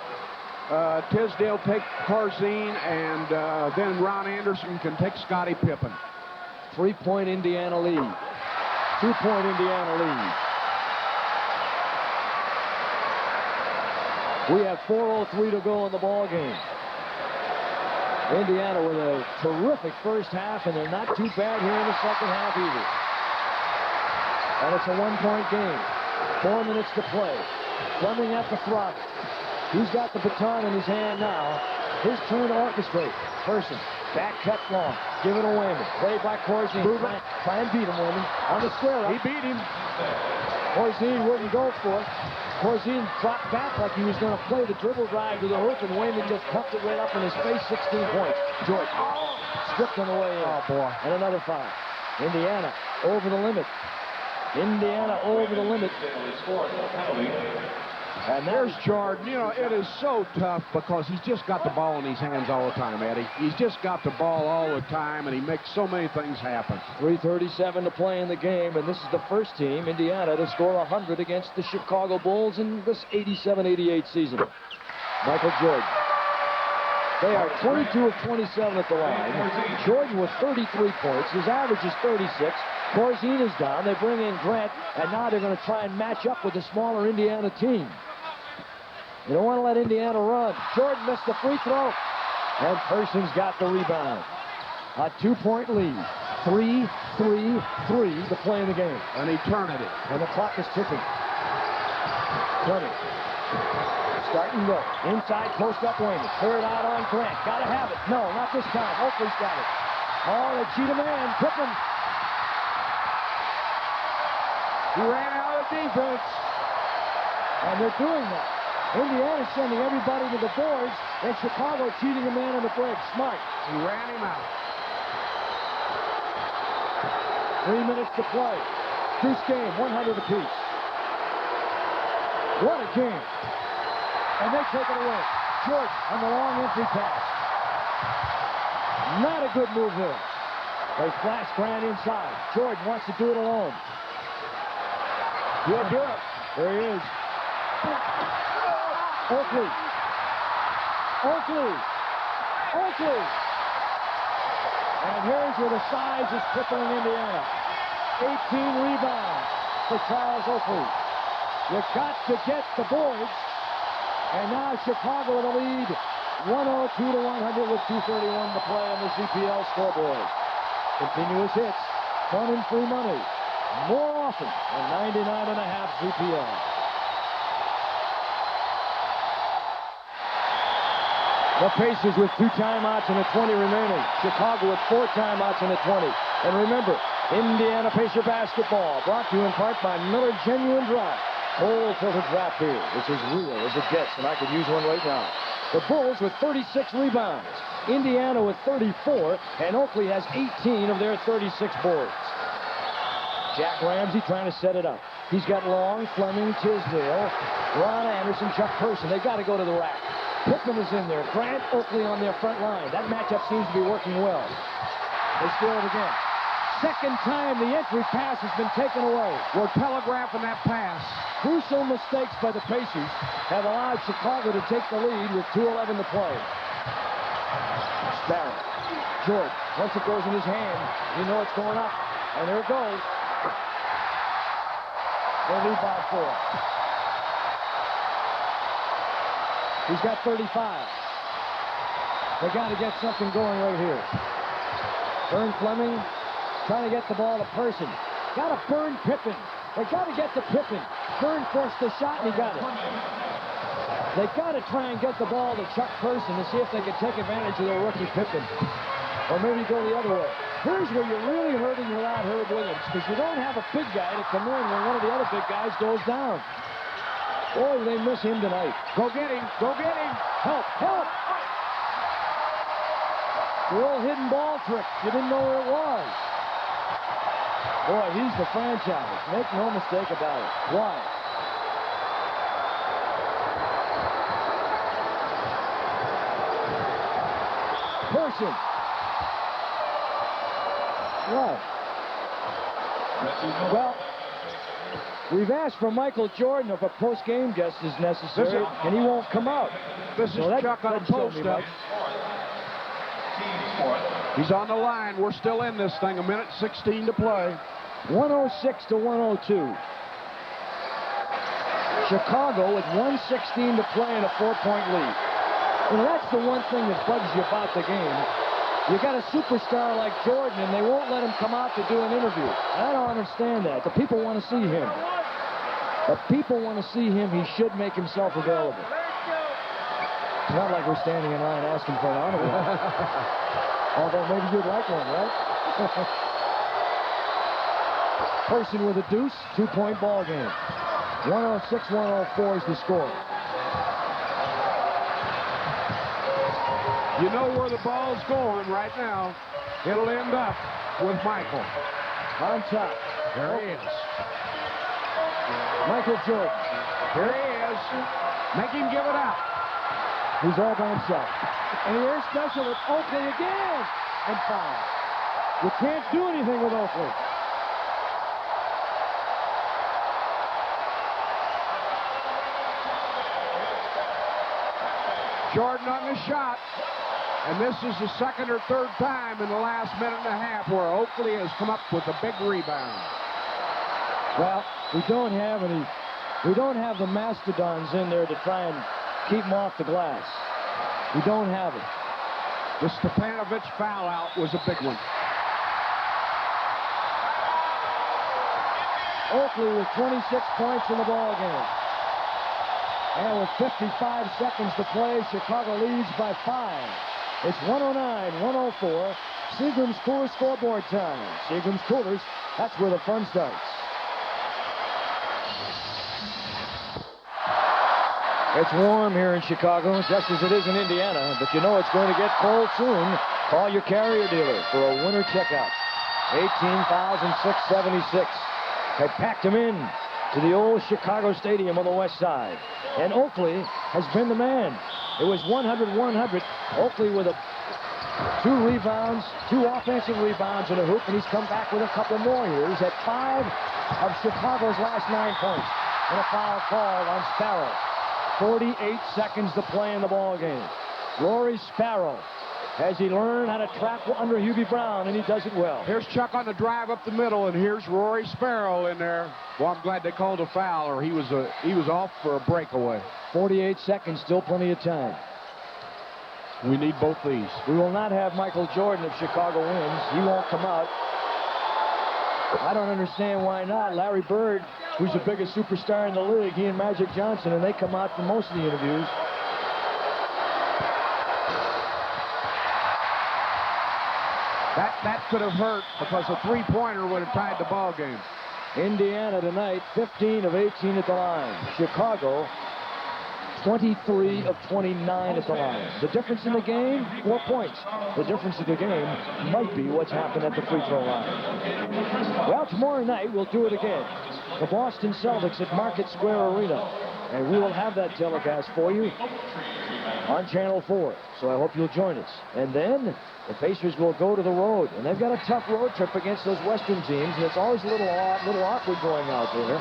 Tisdale take Corzine, and then Ron Anderson can take Scottie Pippen. 3-point Indiana lead. 2-point Indiana lead. We have 4:03 to go in the ball game. Indiana with a terrific first half, and they're not too bad here in the second half either. And it's a 1-point game. 4 minutes to play. Fleming at the throttle. He's got the baton in his hand now. His turn to orchestrate. Person. Back cut Long. Give it away. Play by Corzine. Try and beat him, Wayman. On the square. He beat him. Corzine wouldn't go for it. Corzine dropped back like he was going to play the dribble drive to the hoop, and Wayman just pumped it right up in his face. 16 points. George stripped on the way in. Oh, boy. And another foul. Indiana over the limit. Indiana over the limit. And there's Jordan. You know, it is so tough because he's just got the ball in his hands all the time, Eddie. He's just got the ball all the time, and he makes so many things happen. 3:37 to play in the game, and this is the first team, Indiana, to score 100 against the Chicago Bulls in this 87-88 season. Michael Jordan. They are 22 of 27 at the line. Jordan with 33 points. His average is 36. Corzine is down. They bring in Grant, and now they're going to try and match up with the smaller Indiana team. You don't want to let Indiana run. Jordan missed the free throw, and Person's got the rebound. A 2-point lead. 3-3-3 to play in the game. And he turned it. And the clock is ticking. 20. Starting look. Inside post up Wayman. Clear it out on Grant. Gotta have it. No, not this time. Oakley's got it. Oh, they cheat a man. Pippen. He ran out of defense. And they're doing that. Indiana's sending everybody to the boards, and Chicago cheating a man on the break. Smart. He ran him out. 3 minutes to play. Deuce game, 100 apiece. What a game. And they take it away. Jordan on the long entry pass. Not a good move there. They flash Grant inside. Jordan wants to do it alone. He'll do it. There he is. Oakley. Oakley. Oakley. And here's where the size is crippling Indiana. 18 rebounds for Charles Oakley. You've got to get the boards. And now Chicago with a lead 102 to 100 with 2:31 to play on the CPL scoreboard. Continuous hits, fun and free money. More often than 99.5 CPL. The Pacers with 2 timeouts and a 20 remaining. Chicago with 4 timeouts and a 20. And remember, Indiana Pacer basketball brought to you in part by Miller Genuine Draft. Cold filtered draft beer. It's as real as it gets, and I could use one right now. The Bulls with 36 rebounds. Indiana with 34, and Oakley has 18 of their 36 boards. Jack Ramsey trying to set it up. He's got Long, Fleming, Tisdale, Ron Anderson, Chuck Person. They've got to go to the rack. Pippen is in there. Grant, Oakley on their front line. That matchup seems to be working well. They steal it again. Second time the entry pass has been taken away. We're telegraphing that pass. Crucial mistakes by the Pacers have allowed Chicago to take the lead with 2:11 to play. Sparrow. Jordan. Once it goes in his hand, you know it's going up. And there it goes. They lead by 4. He's got 35. They got to get something going right here. Burn Fleming trying to get the ball to Person. Got to burn Pippen. They got to get to Pippen. Burn forced the shot and he got it. They got to try and get the ball to Chuck Person to see if they can take advantage of their rookie Pippen. Or maybe go the other way. Here's where you're really hurting without Herb Williams, because you don't have a big guy to come in when one of the other big guys goes down. Boy, they miss him tonight. Go get him. Go get him. Help. Help. The old hidden ball trick. You didn't know where it was. Boy, he's the franchise. Make no mistake about it. Why? Person. What? Well, we've asked for Michael Jordan if a post-game guest is necessary, and he won't come out. This is Chuck on a post-up. He's on the line. We're still in this thing. 1:16 to play. 106 to 102. Chicago with 1:16 to play and a 4-point lead. And that's the one thing that bugs you about the game. You got a superstar like Jordan, and they won't let him come out to do an interview. I don't understand that. The people want to see him. The people want to see him. He should make himself available. It's not like we're standing in line asking for an autograph. Although maybe you'd like one, right? Person with a deuce, 2-point ball game. 106-104 is the score. You know where the ball's going right now. It'll end up with Michael. On top. There he is. Michael Jordan. Here he is. Make him give it up. He's all by himself. And here's special with Oakley again. And foul. You can't do anything with Oakley. Jordan on the shot. And this is the second or third time in the last minute and a half where Oakley has come up with a big rebound. Well, we don't have the mastodons in there to try and keep them off the glass. We don't have it. The Stepanovic foul out was a big one. Oakley with 26 points in the ball game. And with 55 seconds to play, Chicago leads by 5. It's 109-104. Seagram's Cooler scoreboard time. Seagram's Coolers, that's where the fun starts. It's warm here in Chicago, just as it is in Indiana, but you know it's going to get cold soon. Call your Carrier dealer for a winter checkout. 18,676. They packed him in to the old Chicago Stadium on the west side. And Oakley has been the man. It was 100-100. Oakley with 2 rebounds, 2 offensive rebounds and a hoop, and he's come back with a couple more here. He's had 5 of Chicago's last 9 points. And a foul called on Sparrow. 48 seconds to play in the ball game. Rory Sparrow. Has he learned how to trap under Hubie Brown, and he does it well. Here's Chuck on the drive up the middle, and here's Rory Sparrow in there. Well, I'm glad they called a foul, or he was off for a breakaway. 48 seconds, still plenty of time. We need both these. We will not have Michael Jordan if Chicago wins. He won't come out. I don't understand why not. Larry Bird, who's the biggest superstar in the league, he and Magic Johnson, and they come out for most of the interviews. That could have hurt because a three-pointer would have tied the ball game. Indiana tonight, 15 of 18 at the line. Chicago, 23 of 29 at the line. The difference in the game, 4 points. The difference in the game might be what's happened at the free throw line. Well, tomorrow night we'll do it again. The Boston Celtics at Market Square Arena. And we will have that telecast for you on Channel 4. So I hope you'll join us. And then the Pacers will go to the road. And they've got a tough road trip against those Western teams. And it's always a little awkward going out there.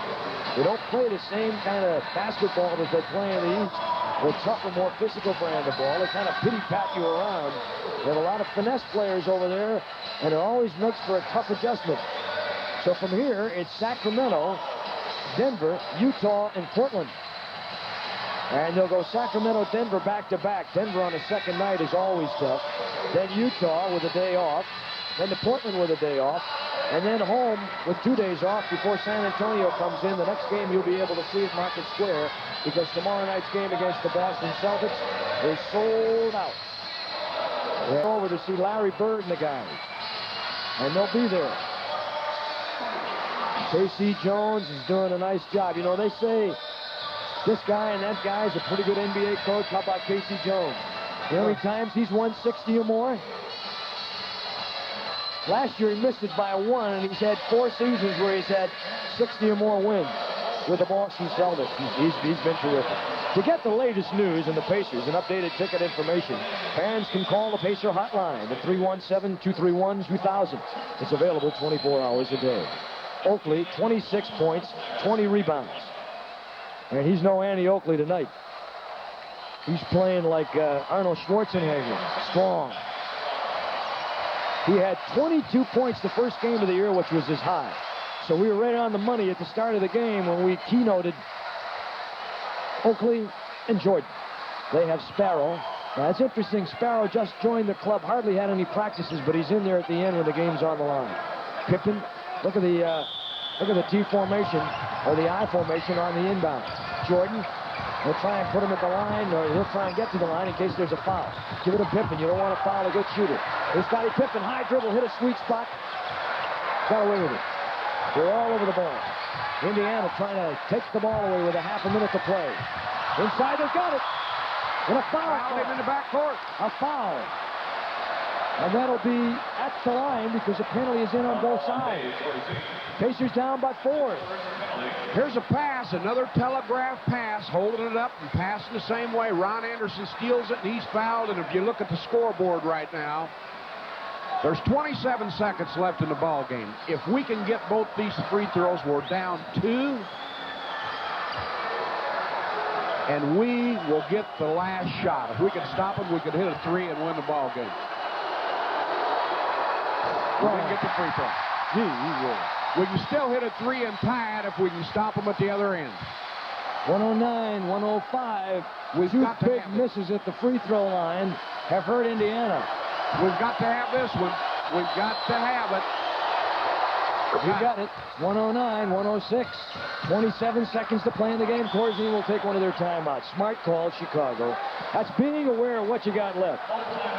They don't play the same kind of basketball that they play in the East. They're tougher, more physical brand of ball. They kind of pity-pat you around. They have a lot of finesse players over there, and it always makes for a tough adjustment. So from here, it's Sacramento, Denver, Utah, and Portland. And they'll go Sacramento, Denver back-to-back. Denver on the second night is always tough. Then Utah with a day off. Then to Portland with a day off. And then home with 2 days off before San Antonio comes in. The next game you'll be able to see at Market Square because tomorrow night's game against the Boston Celtics is sold out. They're over to see Larry Bird and the guys. And they'll be there. K.C. Jones is doing a nice job. You know, they say this guy and that guy is a pretty good NBA coach. How about K.C. Jones? You know how many times he's won 60 or more? Last year he missed it by 1, and he's had 4 seasons where he's had 60 or more wins with the Boston Celtics. He's been terrific. To get the latest news on the Pacers and updated ticket information, fans can call the Pacer hotline at 317-231-2000. It's available 24 hours a day. Oakley, 26 points, 20 rebounds. And he's no Annie Oakley tonight. He's playing like Arnold Schwarzenegger, strong. He had 22 points the first game of the year, which was his high. So we were right on the money at the start of the game when we keynoted Oakley and Jordan. They have Sparrow. Now, it's interesting. Sparrow just joined the club, hardly had any practices, but he's in there at the end when the game's on the line. Pippen, look at the T formation, or the I formation on the inbound. Jordan, he'll try and put him at the line, or he'll try and get to the line in case there's a foul. Give it to Pippen. You don't want to foul a good shooter. Here's Scottie Pippen, high dribble, hit a sweet spot. Got away with it. They're all over the ball. Indiana trying to take the ball away with a half a minute to play. Inside, they've got it. And a foul. Fouled him in the backcourt. A foul. And that'll be at the line because the penalty is in on both sides. Pacers down by 4. Here's a pass, another telegraph pass, holding it up and passing the same way. Ron Anderson steals it, and he's fouled. And if you look at the scoreboard right now, there's 27 seconds left in the ball game. If we can get both these free throws, we're down 2. And we will get the last shot. If we can stop them, we can hit a 3 and win the ball game. We didn't get the free throw. We can still hit a 3 and tie it if we can stop them at the other end. 109, 105. We've Two got to big have it. misses at the free throw line have hurt Indiana. We've got to have this one. We've got to have it. We got it. 109, 106. 27 seconds to play in the game. Corzine will take one of their timeouts. Smart call, Chicago. That's being aware of what you got left.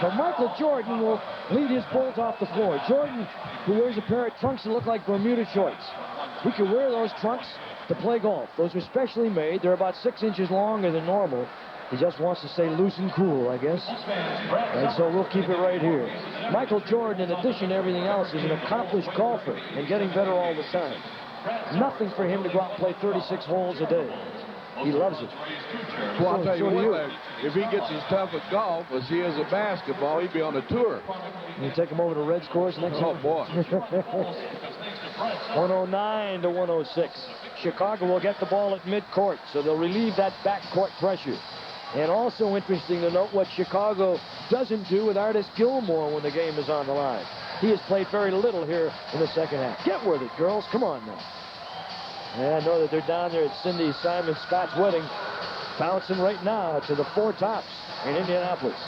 So Michael Jordan will lead his Bulls off the floor. Jordan, who wears a pair of trunks that look like Bermuda shorts. He can wear those trunks to play golf. Those are specially made. They're about 6 inches longer than normal. He just wants to stay loose and cool, I guess. And so we'll keep it right here. Michael Jordan, in addition to everything else, is an accomplished golfer and getting better all the time. Nothing for him to go out and play 36 holes a day. He loves it. Well, I'll tell you one thing. If he gets as tough at golf as he is at basketball, he'd be on a tour. You take him over to Red's course next year? Oh, boy. 109 to 106. Chicago will get the ball at midcourt, so they'll relieve that backcourt pressure. And also interesting to note what Chicago doesn't do with Artis Gilmore when the game is on the line. He has played very little here in the second half. Get with it, girls. Come on now. And I know that they're down there at Cindy Simon Scott's wedding, bouncing right now to the 4 tops in Indianapolis.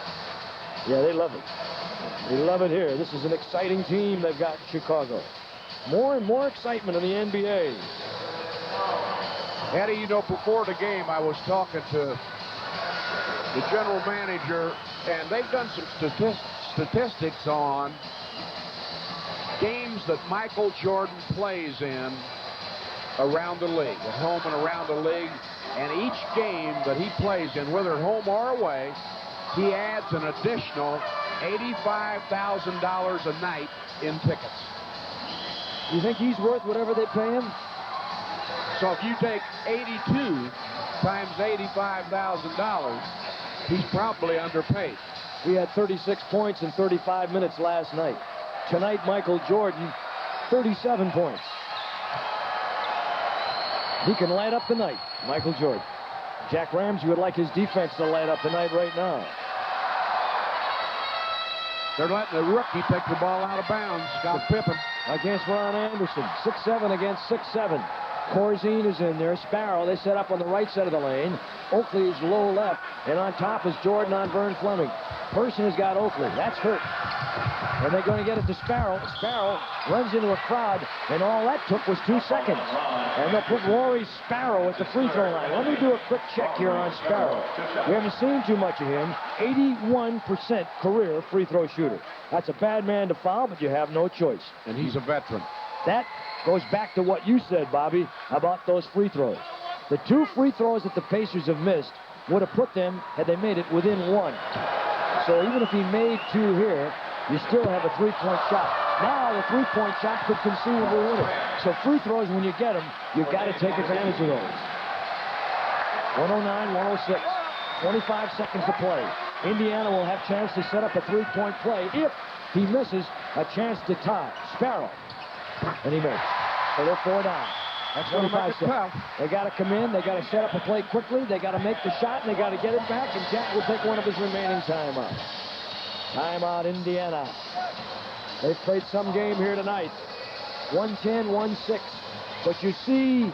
Yeah, they love it. They love it here. This is an exciting team they've got in Chicago. More and more excitement in the NBA. Eddie, you know, before the game, I was talking to the general manager, and they've done some statistics on games that Michael Jordan plays in around the league, at home and around the league. And each game that he plays in, whether at home or away, he adds an additional $85,000 a night in tickets. You think he's worth whatever they pay him? So if you take 82 times $85,000, he's probably underpaid. He had 36 points in 35 minutes last night. Tonight, Michael Jordan, 37 points. He can light up the night, Michael Jordan. Jack Ramsey would like his defense to light up the night right now. They're letting the rookie take the ball out of bounds. Scottie Pippen against Ron Anderson. 6'7" against 6'7". Corzine is in there. Sparrow, they set up on the right side of the lane. Oakley is low left. And on top is Jordan on Vern Fleming. Person has got Oakley. That's hurt. And they're going to get it to Sparrow. Sparrow runs into a crowd, and all that took was 2 seconds. And they'll put Rory Sparrow at the free throw line. Let me do a quick check here on Sparrow. We haven't seen too much of him. 81% career free throw shooter. That's a bad man to foul, but you have no choice. And he's a veteran. That goes back to what you said, Bobby, about those free throws. The 2 free throws that the Pacers have missed would have put them, had they made it, within 1. So even if he made 2 here, you still have a 3-point shot. Now the 3-point shot could conceivably win it. So free throws, when you get them, you've got to take advantage of those. 109-106. 25 seconds to play. Indiana will have a chance to set up a 3-point play. If he misses, a chance to tie. Sparrow. And he makes. So they're 4 down. That's 25 seconds. They got to come in. They got to set up a play quickly. They got to make the shot, and they got to get it back. And Jack will take one of his remaining timeouts. Timeout, Indiana. They've played some game here tonight. 110-106. But you see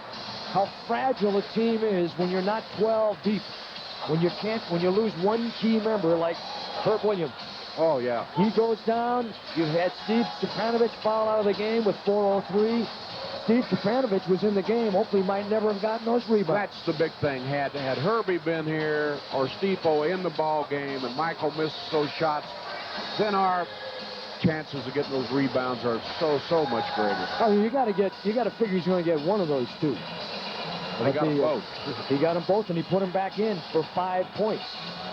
how fragile a team is when you're not 12 deep. When you lose one key member like Herb Williams. Oh, yeah. He goes down. You've had Steve Stepanovich foul out of the game with 4:03. Steve Stepanovich was in the game. Oakley might never have gotten those rebounds. That's the big thing. Had Herbie been here or Steepo in the ball game and Michael missed those shots, then our chances of getting those rebounds are so much greater. Oh, you got to figure he's going to get one of those 2. He got them both. He got them both, and he put them back in for 5 points.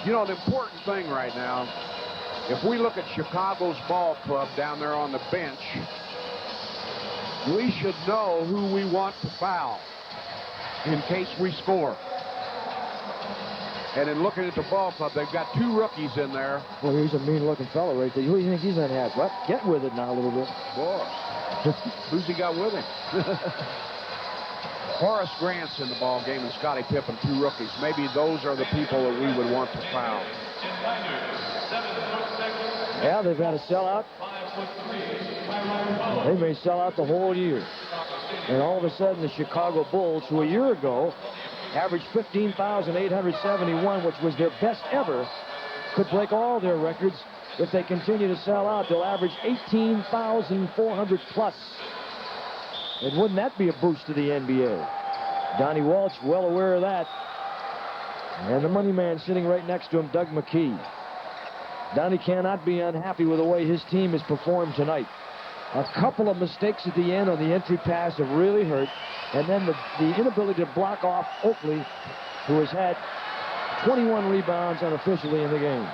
You know, the important thing right now, if we look at Chicago's ball club down there on the bench, we should know who we want to foul in case we score. And in looking at the ball club, they've got 2 rookies in there. Well, he's a mean-looking fellow right there. Who do you think he's going to have? Well, get with it now a little bit. Boy, who's he got with him? Horace Grant's in the ball game and Scottie Pippen, 2 rookies. Maybe those are the people that we would want to foul. Yeah, they've got to sell out. They may sell out the whole year. And all of a sudden, the Chicago Bulls, who a year ago averaged 15,871, which was their best ever, could break all their records. If they continue to sell out, they'll average 18,400 plus. And wouldn't that be a boost to the NBA? Donnie Walsh, well aware of that. And the money man sitting right next to him, Doug McKee. Donnie cannot be unhappy with the way his team has performed tonight. A couple of mistakes at the end on the entry pass have really hurt. And then the inability to block off Oakley, who has had 21 rebounds unofficially in the game.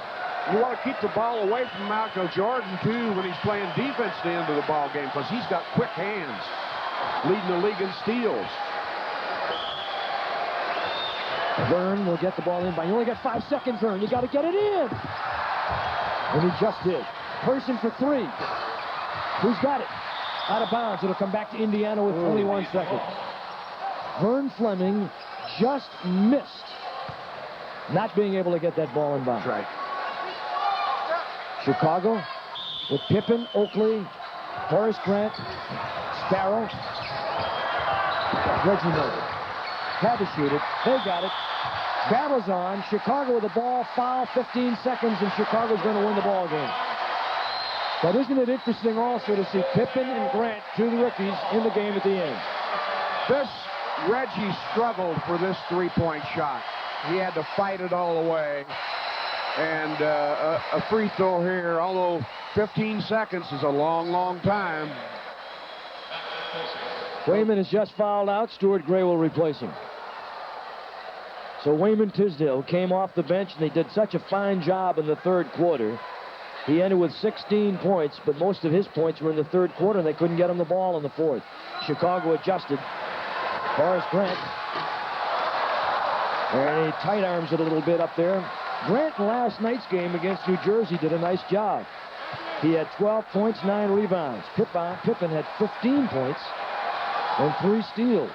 You want to keep the ball away from Michael Jordan, too, when he's playing defense at the end of the ball game, because he's got quick hands, leading the league in steals. Vern will get the ball in by, you only got 5 seconds, Vern. You got to get it in. And he just did. Person for 3. Who's got it? Out of bounds. It'll come back to Indiana with 21 seconds. Vern Fleming just missed not being able to get that ball in bounds. Right. Chicago with Pippen, Oakley, Horace Grant, Sparrow, Reggie Miller. Had to shoot it. They got it. Battles on. Chicago with the ball, foul, 15 seconds, and Chicago's going to win the ball game. But isn't it interesting also to see Pippen and Grant, two rookies, in the game at the end? Reggie struggled for this three-point shot. He had to fight it all the way. And a free throw here, although 15 seconds is a long, long time. Wayman has just fouled out. Stuart Gray will replace him. So Wayman Tisdale came off the bench, and they did such a fine job in the third quarter. He ended with 16 points, but most of his points were in the third quarter, and they couldn't get him the ball in the fourth. Chicago adjusted. Horace Grant. And he tight arms it a little bit up there. Grant in last night's game against New Jersey did a nice job. He had 12 points, 9 rebounds. Pippen had 15 points and 3 steals.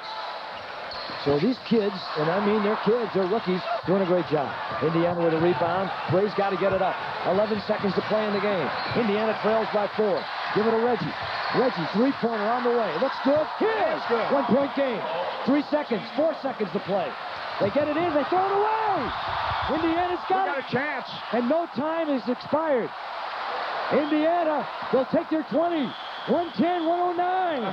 So these kids, and I mean they're kids, they're rookies, doing a great job. Indiana with a rebound. Gray's got to get it up. 11 seconds to play in the game. Indiana trails by 4. Give it to Reggie. Reggie, three-pointer on the way. Looks good. Here's good. 1-point game. 3 seconds, 4 seconds to play. They get it in, they throw it away. Indiana's got a chance. And no time is expired. Indiana, they'll take their 20. 110, 109.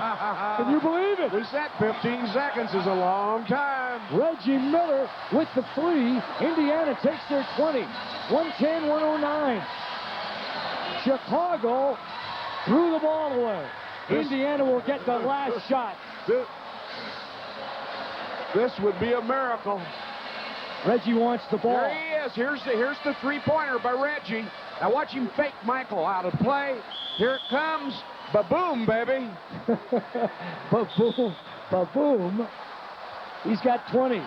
Can you believe it? We said 15 seconds is a long time. Reggie Miller with the 3. Indiana takes their 20. 110, 109. Chicago threw the ball away. Indiana will get the last shot. This would be a miracle. Reggie wants the ball. There he is. Here's the three-pointer by Reggie. Now watch him fake Michael out of play. Here it comes. Ba-boom, baby. Ba-boom. Ba-boom. He's got 20.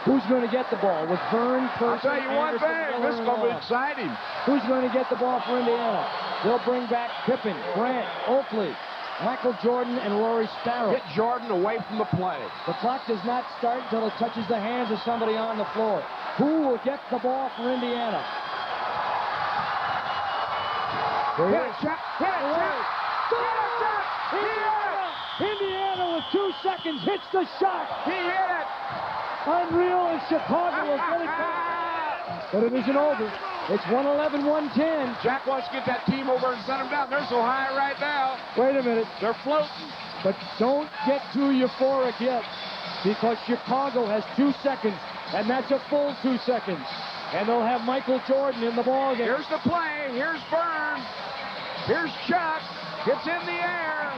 Who's going to get the ball? With Vern, Person, I'll tell you one Anderson, thing. This is going to be exciting. Who's going to get the ball for Indiana? They'll bring back Pippen, Grant, Oakley, Michael Jordan, and Rory Sparrow. Get Jordan away from the play. The clock does not start until it touches the hands of somebody on the floor. Who will get the ball for Indiana? Hit it, Chuck. Hit it, Chuck. Indiana with 2 seconds hits the shot. He hit it. Unreal, and Chicago will get it back. But it isn't over. It's 111, 110. Jack wants to get that team over and send them down. They're so high right now. Wait a minute. They're floating. But don't get too euphoric yet, because Chicago has 2 seconds, and that's a full 2 seconds. And they'll have Michael Jordan in the ball game. Here's the play. Here's Vern. Here's Chuck. It's in the air.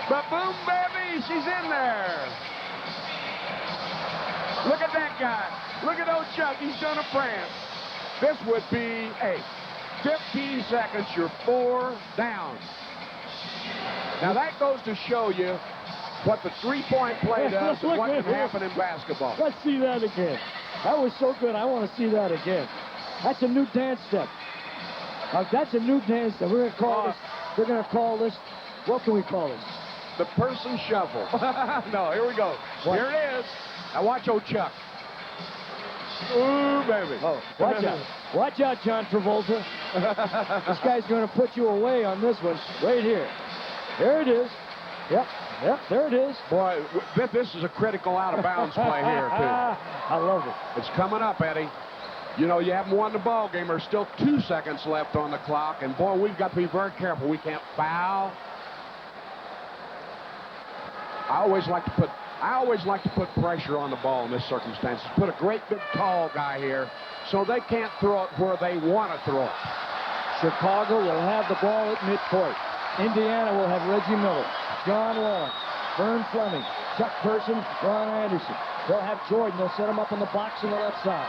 But boom, baby, she's in there. Look at that guy. Look at old Chuck. He's done a prance. This would be 15 seconds. You're 4 down. Now that goes to show you what the three-point play does and what can happen in basketball. Let's see that again. That was so good. I want to see that again. That's a new dance step. That's a new dance step. We're going to call this. We're going to call this. What can we call this? The person shuffle. No, here we go. What? Here it is. Now watch old Chuck. Ooh, baby. Oh, watch out. Watch out, John Travolta. This guy's going to put you away on this one. Right here. There it is. Yep, there it is. Boy, this is a critical out-of-bounds play here, too. I love it. It's coming up, Eddie. You know, you haven't won the ball game. There's still 2 seconds left on the clock, and boy, we've got to be very careful. We can't foul. I always like to put pressure on the ball in this circumstance. Put a great big tall guy here so they can't throw it where they want to throw it. Chicago will have the ball at midcourt. Indiana will have Reggie Miller, John Wall, Vern Fleming, Chuck Person, Ron Anderson. They'll have Jordan. They'll set him up on the box on the left side.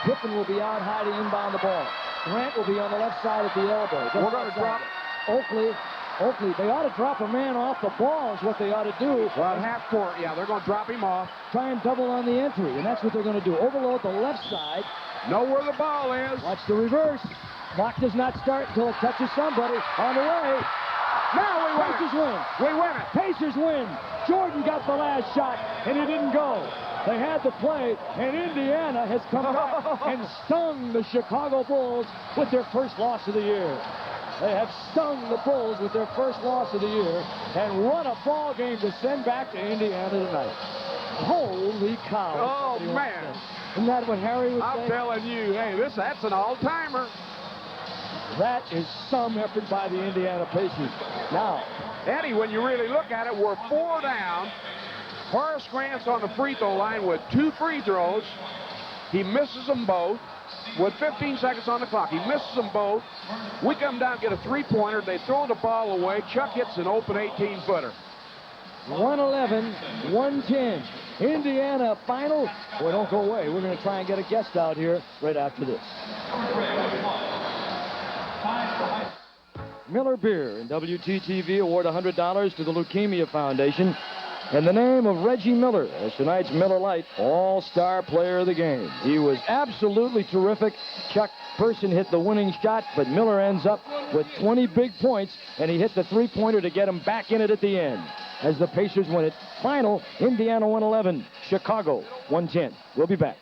Pippen will be out high to inbound the ball. Grant will be on the left side at the elbow. We're going to drop Oakley, they ought to drop a man off the ball is what they ought to do. Well, at half court, yeah, they're going to drop him off. Try and double on the entry, and that's what they're going to do. Overload the left side. Know where the ball is. Watch the reverse. Clock does not start until it touches somebody. On the way. Now we win. Pacers win. We win it. Pacers win. Jordan got the last shot, and it didn't go. They had the play, and Indiana has come back and stung the Chicago Bulls with their first loss of the year. They have stung the Bulls with their first loss of the year, and what a ball game to send back to Indiana tonight. Holy cow. Oh, man. Isn't that what Harry was saying? I'm telling you, hey, that's an all-timer. That is some effort by the Indiana Pacers. Now, Eddie, when you really look at it, we're 4 down. Horace Grant's on the free throw line with 2 free throws. He misses them both with 15 seconds on the clock. He misses them both. We come down and get a 3-pointer. They throw the ball away. Chuck hits an open 18-footer. 111-110. Indiana final. Boy, don't go away. We're going to try and get a guest out here right after this. Miller Beer and WTTV award $100 to the Leukemia Foundation in the name of Reggie Miller as tonight's Miller Lite All-Star Player of the Game. He was absolutely terrific. Chuck Person hit the winning shot, but Miller ends up with 20 big points, and he hit the 3-pointer to get him back in it at the end. As the Pacers win it, final, Indiana 111, Chicago 110. We'll be back.